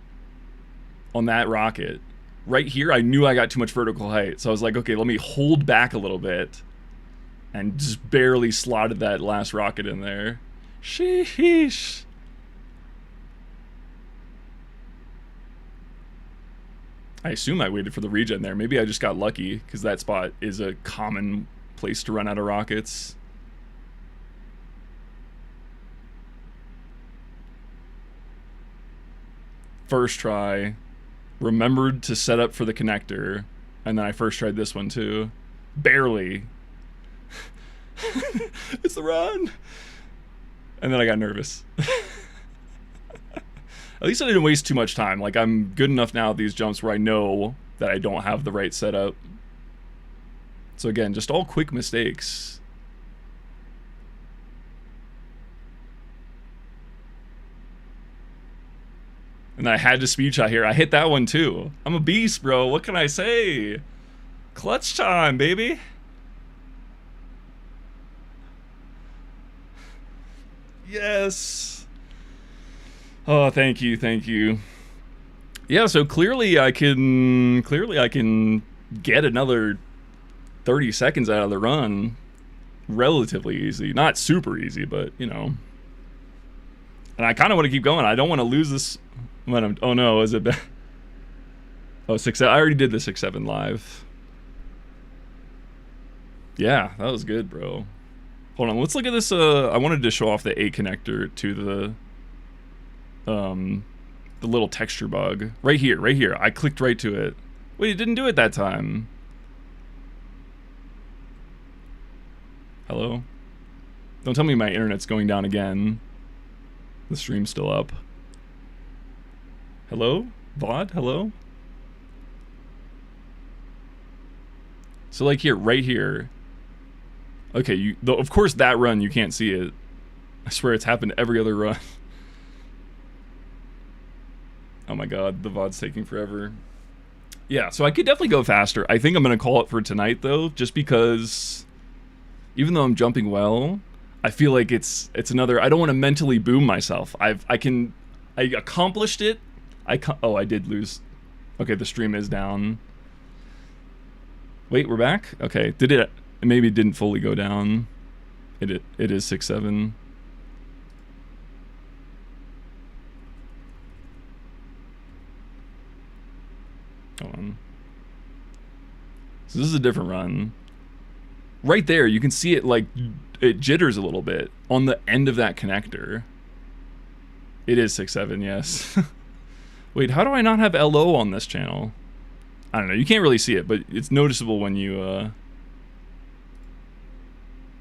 on that rocket, right here, I knew I got too much vertical height. So I was like, okay, let me hold back a little bit and just barely slotted that last rocket in there. Sheesh. I assume I waited for the regen there. Maybe I just got lucky because that spot is a common place to run out of rockets. First try, remembered to set up for the connector, and then I first tried this one too. Barely. It's the run! And then I got nervous. At least I didn't waste too much time. Like, I'm good enough now at these jumps where I know that I don't have the right setup. So again, just all quick mistakes. And I had to speed shot here. I hit that one too. I'm a beast, bro. What can I say? Clutch time, baby. Yes. Oh, thank you, thank you. Yeah, so clearly I can get another 30 seconds out of the run relatively easy. Not super easy, but you know. And I kind of want to keep going. I don't want to lose this momentum. Oh no, is it bad? Oh, 6-7. I already did the 6-7 live. Yeah, that was good, bro. Hold on, let's look at this. I wanted to show off the A connector to the little texture bug. Right here. I clicked right to it. Wait, it didn't do it that time. Hello? Don't tell me my internet's going down again. The stream's still up. Hello? VOD? Hello? So like here, right here. Okay, of course that run you can't see it. I swear it's happened every other run. Oh my god, the VOD's taking forever. Yeah, so I could definitely go faster. I think I'm gonna call it for tonight though, just because even though I'm jumping well, I feel like it's another. I don't want to mentally boom myself. I accomplished it. Oh, I did lose. Okay, the stream is down. Wait, we're back? Okay, did it? Maybe it didn't fully go down. It is 6-7. Hold on. So this is a different run. Right there, you can see it like it jitters a little bit on the end of that connector. It is 6-7, yes. Wait, how do I not have LO on this channel? I don't know. You can't really see it, but it's noticeable when you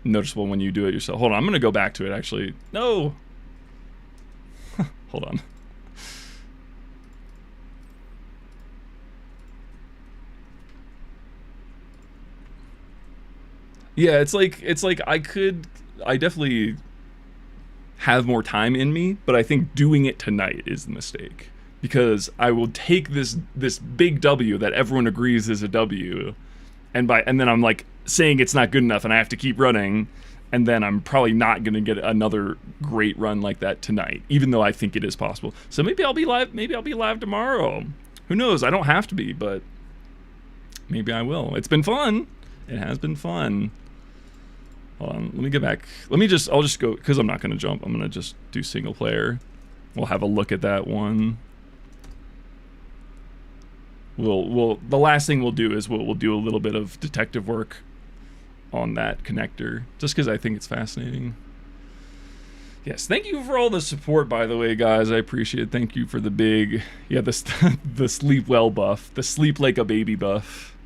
do it yourself. Hold on, I'm gonna go back to it. Actually, no. Hold on. Yeah, it's like I definitely have more time in me, but I think doing it tonight is the mistake, because I will take this big W that everyone agrees is a W, and then I'm like saying it's not good enough and I have to keep running, and then I'm probably not going to get another great run like that tonight, even though I think it is possible. So maybe I'll be live tomorrow. Who knows? I don't have to be, but maybe I will. It's been fun. It has been fun. Hold on, let me get back. I'll just go, because I'm not going to jump. I'm going to just do single player. We'll have a look at that one. The last thing we'll do is we'll do a little bit of detective work on that connector, just because I think it's fascinating. Yes, thank you for all the support, by the way, guys. I appreciate it. Thank you for the big, the sleep well buff, the sleep like a baby buff.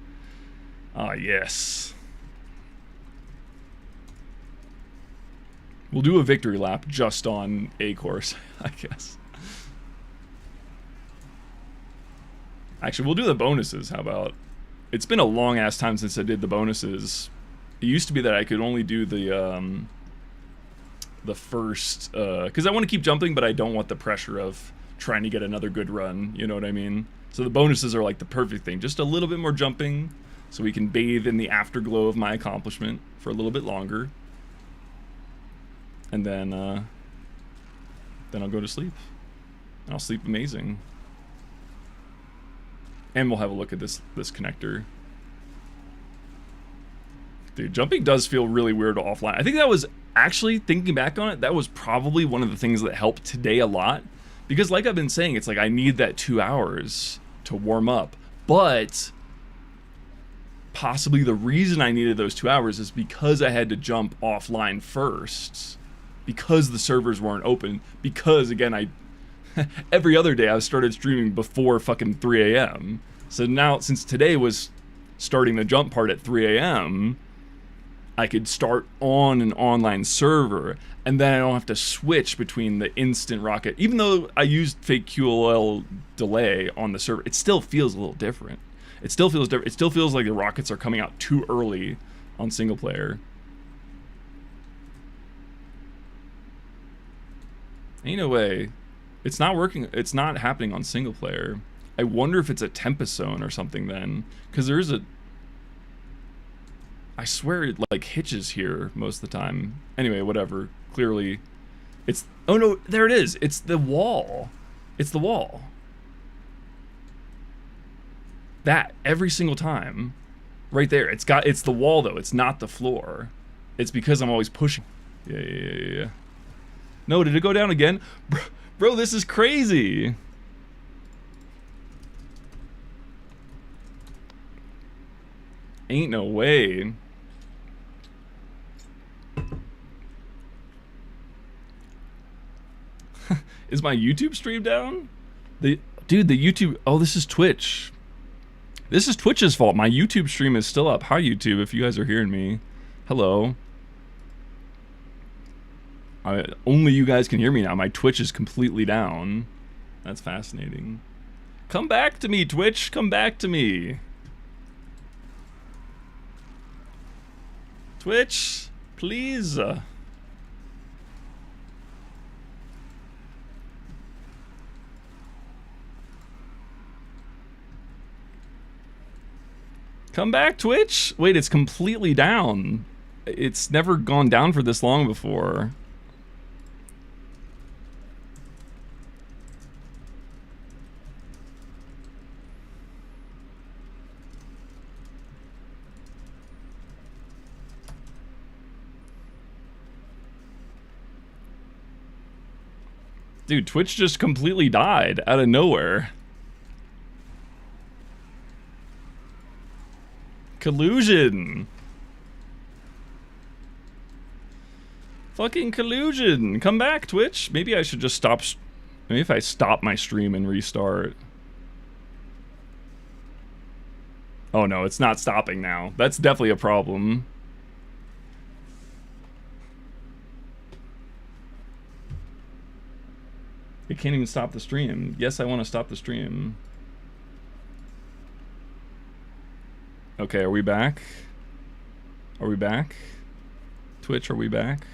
Ah, yes. We'll do a victory lap just on A course, I guess. Actually, we'll do the bonuses. How about? It's been a long ass time since I did the bonuses. It used to be that I could only do the first, because I want to keep jumping, but I don't want the pressure of trying to get another good run. You know what I mean? So the bonuses are like the perfect thing. Just a little bit more jumping, so we can bathe in the afterglow of my accomplishment for a little bit longer. And then I'll go to sleep. And I'll sleep amazing. And we'll have a look at this connector. Dude, jumping does feel really weird offline. I think that was, actually, thinking back on it, that was probably one of the things that helped today a lot. Because like I've been saying, it's like I need that 2 hours to warm up. But possibly the reason I needed those 2 hours is because I had to jump offline first. Because the servers weren't open. Because, again, every other day I started streaming before fucking 3 a.m. So now, since today was starting the jump part at 3 a.m., I could start on an online server, and then I don't have to switch between the instant rocket. Even though I used fake QoL delay on the server, it still feels a little different. It still feels different. It still feels like the rockets are coming out too early on single player. Ain't no way. It's not working. It's not happening on single player. I wonder if it's a Tempest zone or something then, because there's a. I swear it like hitches here most of the time. Anyway, whatever. Clearly, it's. Oh no, there it is. It's the wall. It's the wall. That every single time, right there. It's the wall though. It's not the floor. It's because I'm always pushing. Yeah. No, did it go down again? Bro, this is crazy. Ain't no way. Is my YouTube stream down? Dude, the YouTube... Oh, this is Twitch. This is Twitch's fault. My YouTube stream is still up. Hi, YouTube, if you guys are hearing me. Hello. Only you guys can hear me now. My Twitch is completely down. That's fascinating. Come back to me, Twitch. Come back to me. Twitch, please. Come back, Twitch. Wait, it's completely down. It's never gone down for this long before. Dude, Twitch just completely died out of nowhere. Collusion. Fucking collusion. Come back, Twitch. Maybe I should just stop. Maybe if I stop my stream and restart. Oh no, it's not stopping now. That's definitely a problem. It can't even stop the stream. Yes, I want to stop the stream. Okay, are we back? Are we back? Twitch, are we back?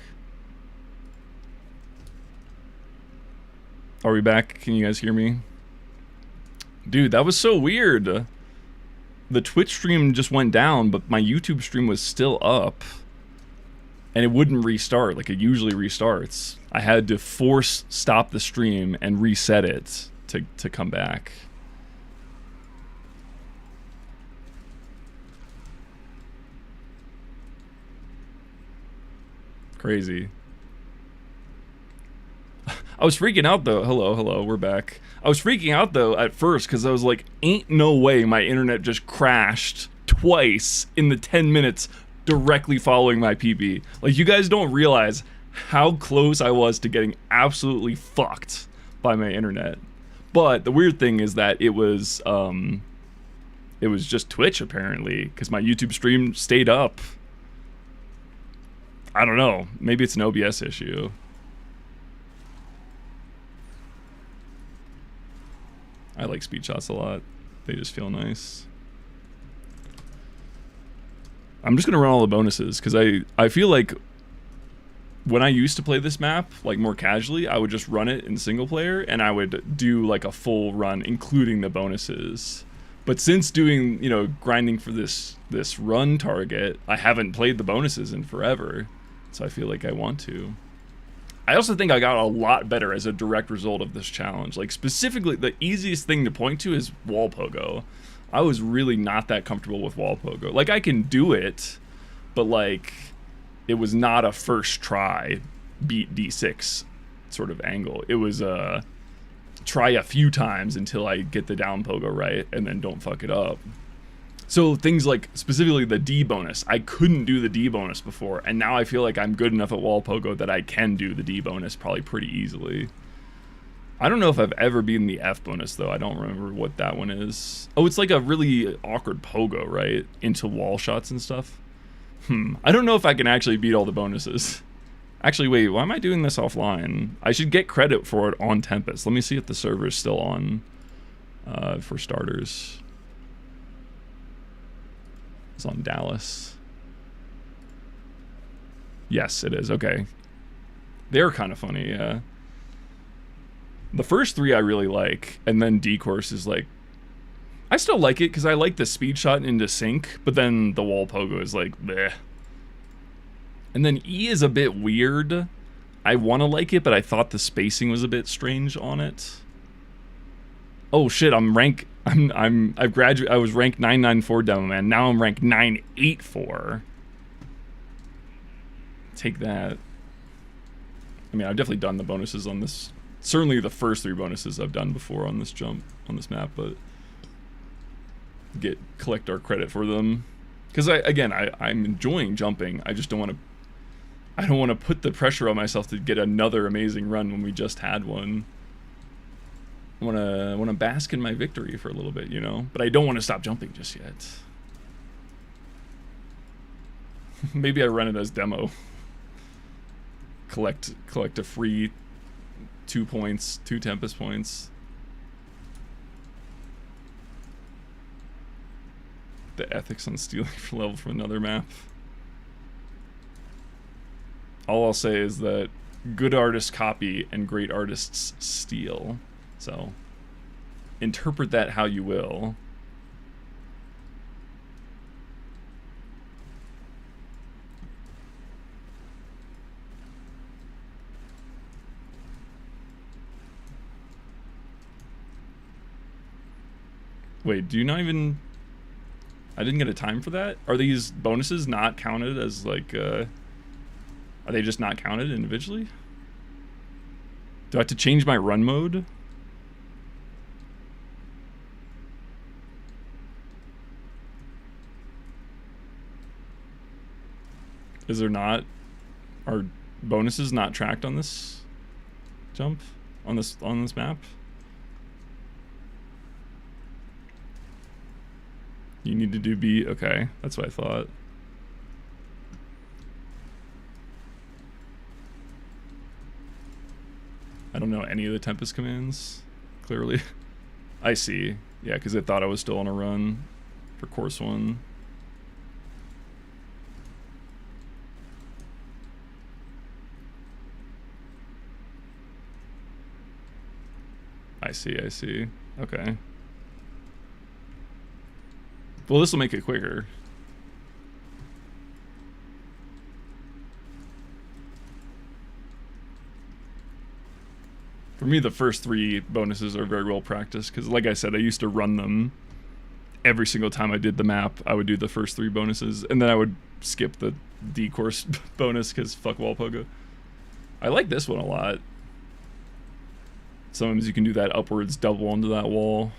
Are we back? Can you guys hear me? Dude, that was so weird. The Twitch stream just went down, but my YouTube stream was still up. And it wouldn't restart like it usually restarts. I had to force stop the stream and reset it to come back. Crazy. I was freaking out though. Hello, we're back. I was freaking out though at first because I was like, ain't no way my internet just crashed twice in the 10 minutes directly following my PB. Like, you guys don't realize how close I was to getting absolutely fucked by my internet. But the weird thing is that it was just Twitch apparently, because my YouTube stream stayed up. I don't know. Maybe it's an OBS issue. I like speed shots a lot. They just feel nice. I'm just gonna run all the bonuses because I feel like when I used to play this map like more casually, I would just run it in single player and I would do like a full run including the bonuses. But since doing, you know, grinding for this run target, I haven't played the bonuses in forever. So I feel like I want to. I also think I got a lot better as a direct result of this challenge. Like, specifically, the easiest thing to point to is wall pogo. I was really not that comfortable with wall pogo. Like, I can do it, but like, it was not a first try beat D6 sort of angle. It was try a few times until I get the down pogo right and then don't fuck it up. So things like specifically the D bonus, I couldn't do the D bonus before, and now I feel like I'm good enough at wall pogo that I can do the D bonus probably pretty easily. I don't know if I've ever beaten the F bonus though. I don't remember what that one is. Oh, it's like a really awkward pogo, right? Into wall shots and stuff. I don't know if I can actually beat all the bonuses. Actually, wait, why am I doing this offline? I should get credit for it on Tempest. Let me see if the server is still on, for starters. It's on Dallas. Yes, it is. Okay. They're kind of funny, yeah. The first three I really like, and then D-Course is like... I still like it because I like the speed shot into sync, but then the wall pogo is like, bleh. And then E is a bit weird. I want to like it, but I thought the spacing was a bit strange on it. Oh shit, I've graduated. I was ranked 994 demo man. Now I'm ranked 984. Take that. I mean, I've definitely done the bonuses on this. Certainly the first three bonuses I've done before on this jump, on this map, but collect our credit for them. Because I'm enjoying jumping. I just don't want to. I don't want to put the pressure on myself to get another amazing run when we just had one. I want to bask in my victory for a little bit, you know? But I don't want to stop jumping just yet. Maybe I run it as demo. Collect a free 2 points, 2 Tempest points. The ethics on stealing for level from another map. All I'll say is that good artists copy and great artists steal. So, interpret that how you will. Wait, do you not even... I didn't get a time for that? Are these bonuses not counted as, like, Are they just not counted individually? Do I have to change my run mode? Is there not... Are bonuses not tracked on this jump? On this map? You need to do B? Okay, that's what I thought. I don't know any of the Tempest commands, clearly. I see. Yeah, because it thought I was still on a run for course 1. I see. Okay. Well, this will make it quicker. For me, the first 3 bonuses are very well practiced, because like I said, I used to run them every single time I did the map. I would do the first 3 bonuses, and then I would skip the D course bonus, because fuck Walpurga. I like this one a lot. Sometimes you can do that upwards double onto that wall.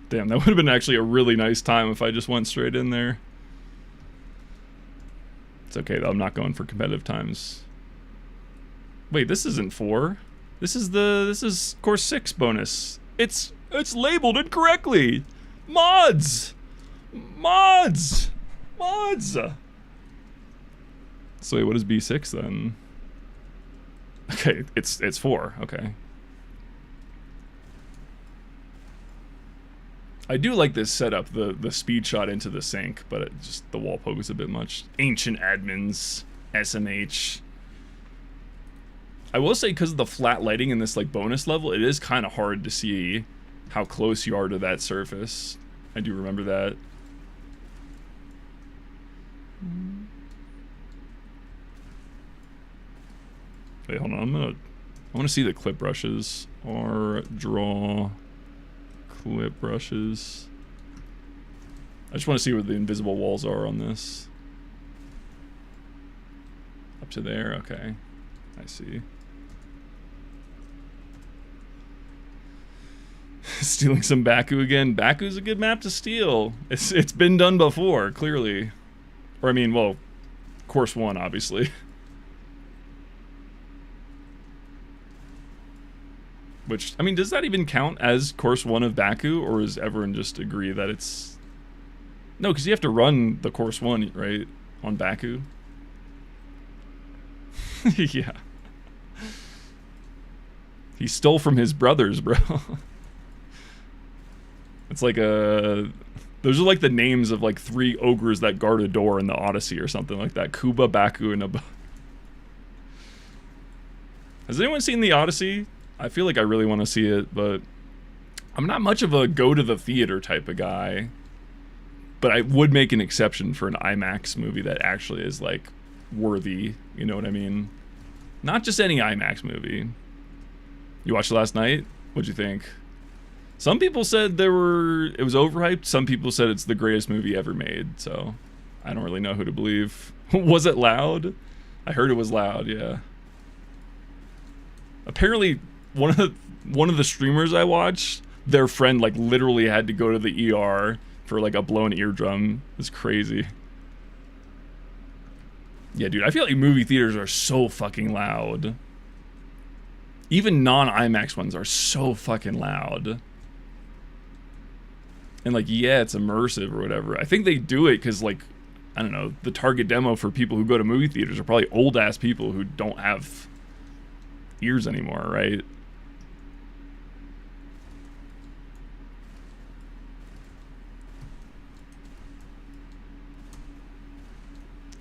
Damn, that would have been actually a really nice time if I just went straight in there. It's okay though, I'm not going for competitive times. Wait, this isn't 4. This is course 6 bonus. It's labeled incorrectly. Mods. So wait, what is B6 then? Okay, it's 4. Okay. I do like this setup, the speed shot into the sink, but it just the wall poke is a bit much. Ancient Admins, SMH. I will say, because of the flat lighting in this like bonus level, it is kind of hard to see how close you are to that surface. I do remember that. Wait, hold on. I want to see the clip brushes. R draw clip brushes. I just want to see where the invisible walls are on this. Up to there. Okay, I see. Stealing some Baku again. Baku's a good map to steal. It's been done before, clearly. Or I mean, well, course 1, obviously. Which, I mean, does that even count as course 1 of Baku, or does everyone just agree that it's... No, because you have to run the course 1, right? On Baku. Yeah. He stole from his brothers, bro. It's like a... Those are like the names of like 3 ogres that guard a door in the Odyssey or something like that. Kuba, Baku, and Naboo. Has anyone seen the Odyssey? I feel like I really want to see it, but I'm not much of a go to the theater type of guy. But I would make an exception for an IMAX movie that actually is like worthy, you know what I mean? Not just any IMAX movie. You watched it last night? What'd you think? Some people said it was overhyped. Some people said it's the greatest movie ever made, so I don't really know who to believe. Was it loud? I heard it was loud, yeah. Apparently one of the streamers I watched, their friend like literally had to go to the ER for like a blown eardrum. It's crazy. Yeah, dude, I feel like movie theaters are so fucking loud. Even non-IMAX ones are so fucking loud. And like, yeah, it's immersive or whatever. I think they do it because like, I don't know, the target demo for people who go to movie theaters are probably old ass people who don't have ears anymore, right?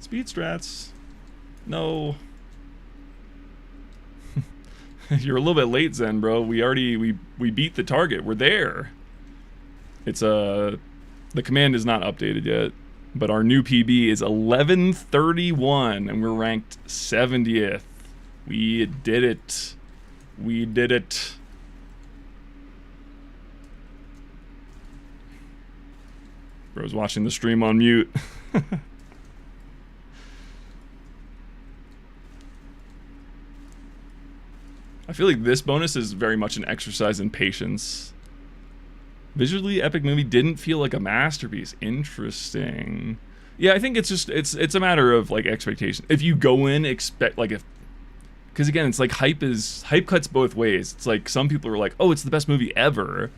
Speed strats. No. You're a little bit late, Zen, bro. We beat the target. We're there. It's the command is not updated yet, but our new PB is 1131 and we're ranked 70th. We did it. We did it. Bro's watching the stream on mute. I feel like this bonus is very much an exercise in patience. Visually epic movie didn't feel like a masterpiece. Interesting. Yeah, I think it's just it's a matter of like expectation. If you go in expect like if because again it's like hype cuts both ways. It's like some people are like, oh, it's the best movie ever,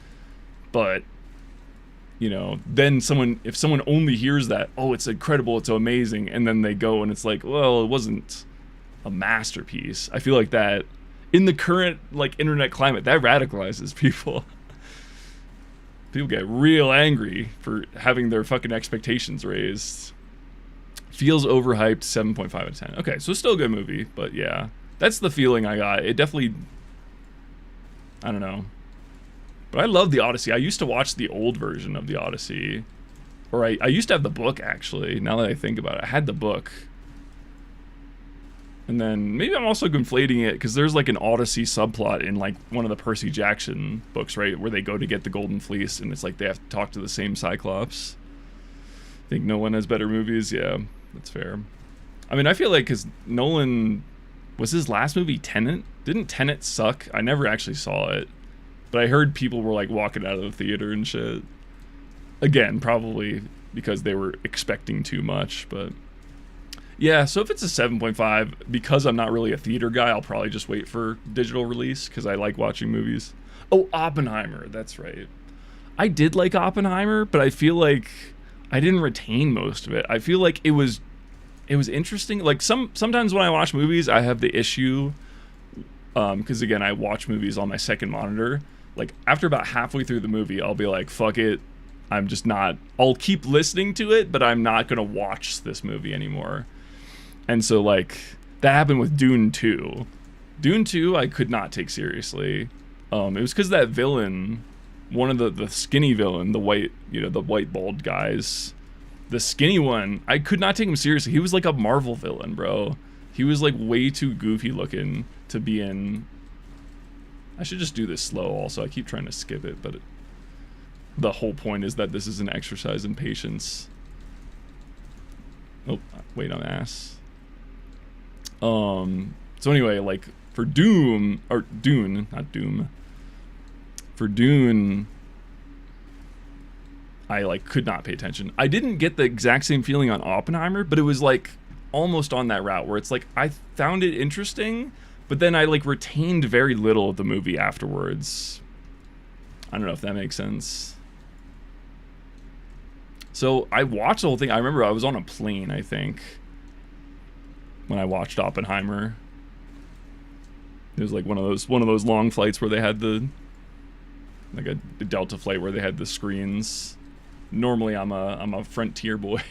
but you know, then if someone only hears that, oh, it's incredible, it's amazing, and then they go and it's like, well, it wasn't a masterpiece. I feel like that in the current like internet climate that radicalizes people. People get real angry for having their fucking expectations raised. Feels overhyped, 7.5 out of 10. Okay, so still a good movie, but yeah. That's the feeling I got. It definitely... I don't know. But I love The Odyssey. I used to watch the old version of The Odyssey. Or I used to have the book, actually, now that I think about it. I had the book. And then maybe I'm also conflating it because there's like an Odyssey subplot in like one of the Percy Jackson books, right? Where they go to get the Golden Fleece and it's like they have to talk to the same Cyclops. I think Nolan has better movies. Yeah, that's fair. I mean, I feel like because Nolan, was his last movie Tenet? Didn't Tenet suck? I never actually saw it. But I heard people were like walking out of the theater and shit. Again, probably because they were expecting too much, but... Yeah, so if it's a 7.5, because I'm not really a theater guy, I'll probably just wait for digital release, because I like watching movies. Oh, Oppenheimer, that's right. I did like Oppenheimer, but I feel like I didn't retain most of it. I feel like it was interesting. Like, sometimes when I watch movies, I have the issue, because again, I watch movies on my second monitor. Like, after about halfway through the movie, I'll be like, fuck it. I'm just not... I'll keep listening to it, but I'm not going to watch this movie anymore. And so, like, that happened with Dune 2. Dune 2, I could not take seriously. It was because that villain, one of the skinny villain, the white bald guys, the skinny one, I could not take him seriously. He was like a Marvel villain, bro. He was, like, way too goofy looking to be in... I should just do this slow also. I keep trying to skip it, but the whole point is that this is an exercise in patience. Oh, wait, I'm ass. So anyway, like, for Dune, not Doom. For Dune, I, like, could not pay attention. I didn't get the exact same feeling on Oppenheimer, but it was, like, almost on that route, where it's, like, I found it interesting, but then I, like, retained very little of the movie afterwards. I don't know if that makes sense. So, I watched the whole thing. I remember I was on a plane, I think, when I watched Oppenheimer. It was like one of those long flights where they had the like a Delta flight where they had the screens. Normally I'm a Frontier boy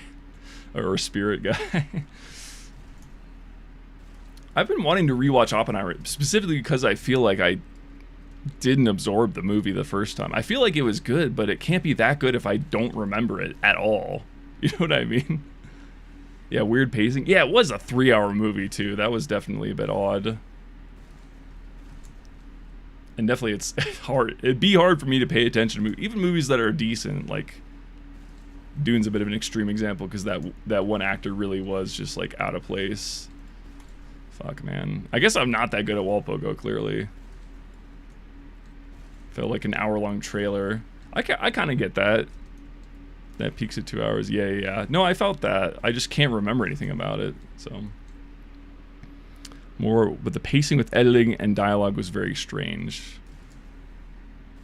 or a Spirit guy. I've been wanting to rewatch Oppenheimer specifically because I feel like I didn't absorb the movie the first time. I feel like it was good, but it can't be that good if I don't remember it at all. You know what I mean? Yeah, weird pacing. Yeah, it was a 3-hour movie, too. That was definitely a bit odd. And definitely it's hard. It'd be hard for me to pay attention to even movies that are decent. Like, Dune's a bit of an extreme example because that one actor really was just, like, out of place. Fuck, man. I guess I'm not that good at Walpogo, clearly. Felt like an hour-long trailer. I kind of get that. That peaks at 2 hours. Yeah. No, I felt that. I just can't remember anything about it. So, but the pacing with editing and dialogue was very strange.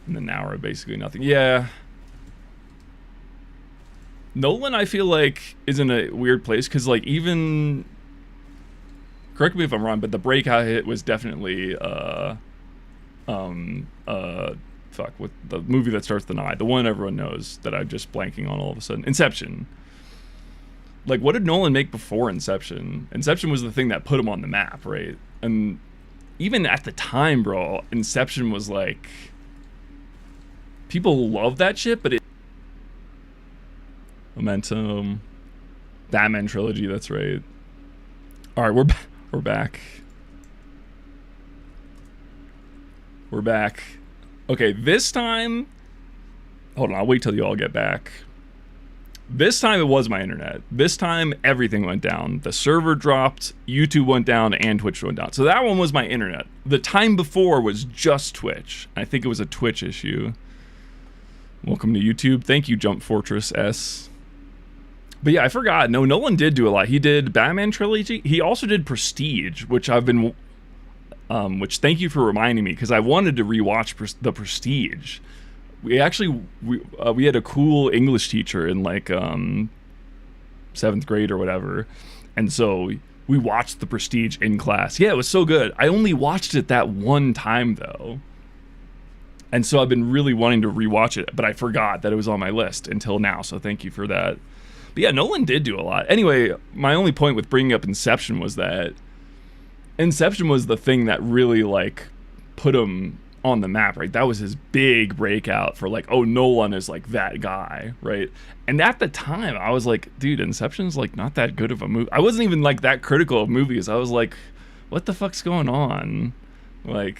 And an hour, basically nothing. Yeah. Nolan, I feel like, is in a weird place because, like, even... Correct me if I'm wrong, but the breakout hit was definitely, with the movie that starts with an I, the one everyone knows that I'm just blanking on all of a sudden. Inception. Like, what did Nolan make before Inception? Inception was the thing that put him on the map, right? And even at the time, bro, Inception was like... People love that shit, but it... Momentum. Batman trilogy, that's right. Alright, we're back. We're back. Okay, this time... Hold on, I'll wait till you all get back. This time it was my internet. This time everything went down. The server dropped, YouTube went down, and Twitch went down. So that one was my internet. The time before was just Twitch. I think it was a Twitch issue. Welcome to YouTube. Thank you, Jump Fortress S. But yeah, I forgot. No, Nolan did do a lot. He did Batman trilogy. He also did Prestige, which I've been... which thank you for reminding me, because I wanted to rewatch The Prestige. We actually... we had a cool English teacher in, like, 7th grade or whatever. And so we watched The Prestige in class. Yeah, it was so good. I only watched it that one time, though. And so I've been really wanting to rewatch it, but I forgot that it was on my list until now, so thank you for that. But yeah, Nolan did do a lot. Anyway, my only point with bringing up Inception was that Inception was the thing that really, like, put him on the map, right? That was his big breakout for, like, oh, Nolan is, like, that guy, right? And at the time, I was like, dude, Inception's, like, not that good of a movie. I wasn't even, like, that critical of movies. I was like, what the fuck's going on? Like...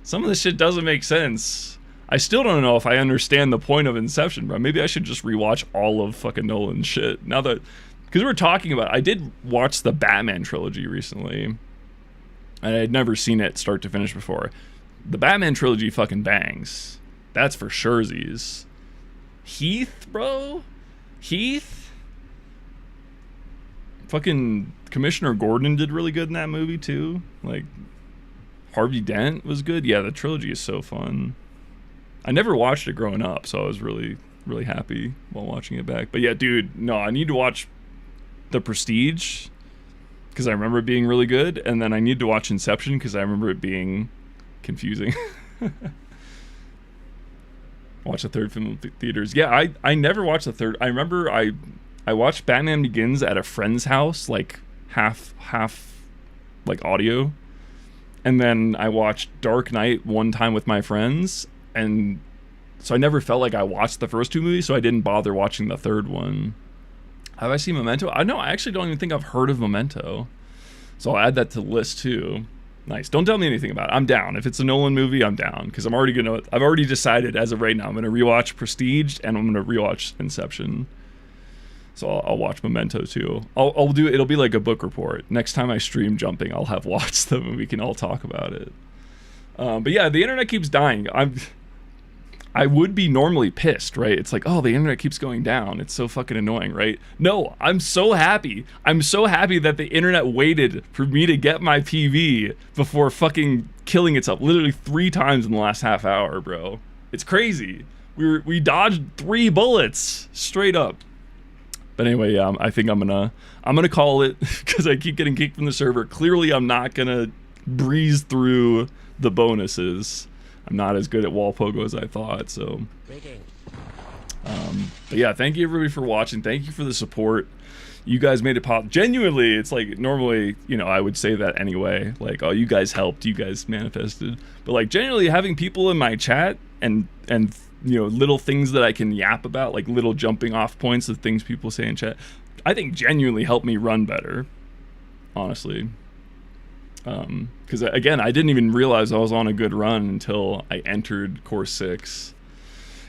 some of this shit doesn't make sense. I still don't know if I understand the point of Inception, bro. Maybe I should just rewatch all of fucking Nolan's shit. Now that... because we're talking about... I did watch the Batman trilogy recently. And I had never seen it start to finish before. The Batman trilogy fucking bangs. That's for surezies. Heath, bro? Heath? Fucking Commissioner Gordon did really good in that movie, too. Like... Harvey Dent was good. Yeah, the trilogy is so fun. I never watched it growing up, so I was really, really happy while watching it back. But yeah, dude, no, I need to watch The Prestige because I remember it being really good, and then I need to watch Inception because I remember it being confusing. Watch the third film in theaters. Yeah, I never watched the third. I remember I watched Batman Begins at a friend's house, like half like audio. And then I watched Dark Knight one time with my friends, and so I never felt like I watched the first two movies, so I didn't bother watching the third one. Have I seen Memento? I actually don't even think I've heard of Memento. So I'll add that to the list too. Nice. Don't tell me anything about it. I'm down. If it's a Nolan movie, I'm down, because I've already decided as of right now I'm gonna rewatch Prestige and I'm gonna rewatch Inception. So I'll watch Memento too. I'll do, it'll be like a book report. Next time I stream Jumping, I'll have watched them and we can all talk about it. But yeah, the internet keeps dying. I would be normally pissed, right? It's like, oh, the internet keeps going down. It's so fucking annoying, right? No, I'm so happy. I'm so happy that the internet waited for me to get my PV before fucking killing itself. Literally 3 times in the last half hour, bro. It's crazy. We dodged 3 bullets straight up. But anyway, yeah, I think I'm gonna call it because I keep getting kicked from the server. Clearly, I'm not gonna breeze through the bonuses. I'm not as good at wall pogo as I thought. So, but yeah, thank you everybody for watching. Thank you for the support. You guys made it pop. Genuinely, it's like normally, you know, I would say that anyway. Like, oh, you guys helped, you guys manifested. But like, genuinely having people in my chat and you know, little things that I can yap about, like little jumping off points of things people say in chat, I think genuinely helped me run better, honestly. Because again, I didn't even realize I was on a good run until I entered Course 6.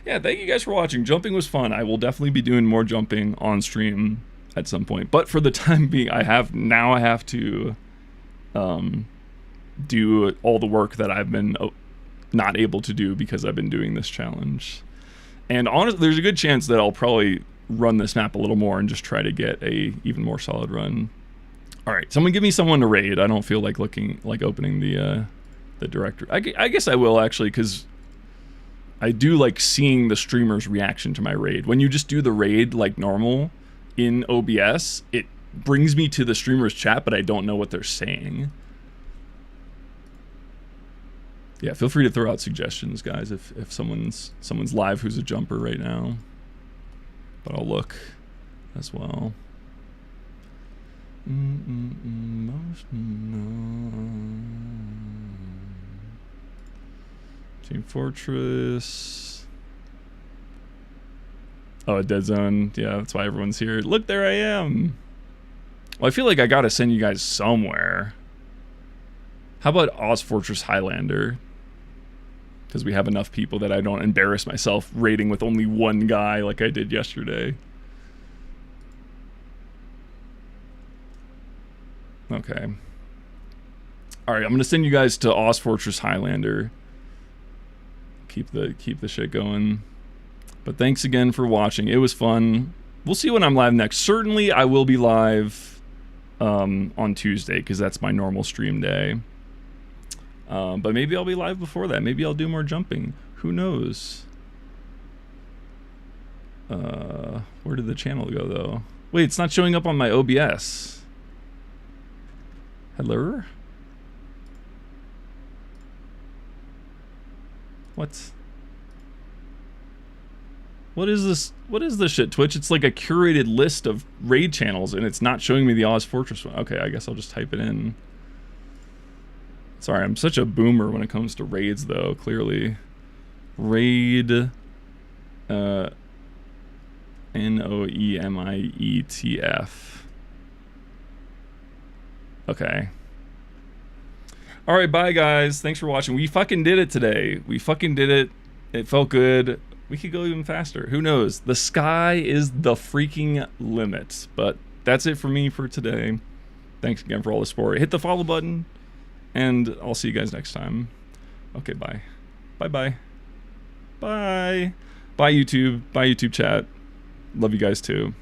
Yeah, thank you guys for watching. Jumping was fun. I will definitely be doing more jumping on stream at some point. But for the time being, I have to do all the work that I've been not able to do because I've been doing this challenge. And honestly, there's a good chance that I'll probably run this map a little more and just try to get a even more solid run. All right, someone give me someone to raid. I don't feel like opening the directory. I guess I will actually, because I do like seeing the streamer's reaction to my raid. When you just do the raid like normal in OBS, it brings me to the streamer's chat, but I don't know what they're saying. Yeah, feel free to throw out suggestions, guys, if someone's live who's a jumper right now. But I'll look as well. Team Fortress. Oh, a dead zone. Yeah, that's why everyone's here. Look, there I am. Well, I feel like I gotta send you guys somewhere. How about Oz Fortress Highlander? Because we have enough people that I don't embarrass myself raiding with only one guy like I did yesterday. Okay. Alright, I'm gonna send you guys to Oz Fortress Highlander. Keep the shit going. But thanks again for watching. It was fun. We'll see when I'm live next. Certainly, I will be live on Tuesday because that's my normal stream day. But maybe I'll be live before that. Maybe I'll do more jumping. Who knows? Where did the channel go, though? Wait, it's not showing up on my OBS. Hello? What? What is this? What is this shit, Twitch? It's like a curated list of raid channels, and it's not showing me the Oz Fortress one. Okay, I guess I'll just type it in. Sorry, I'm such a boomer when it comes to raids, though, clearly. Raid... Noemietf. Okay. Alright, bye guys. Thanks for watching. We fucking did it today. We fucking did it. It felt good. We could go even faster. Who knows? The sky is the freaking limit. But that's it for me for today. Thanks again for all the support. Hit the follow button. And I'll see you guys next time. Okay, bye. Bye-bye. Bye. Bye, YouTube. Bye, YouTube chat. Love you guys too.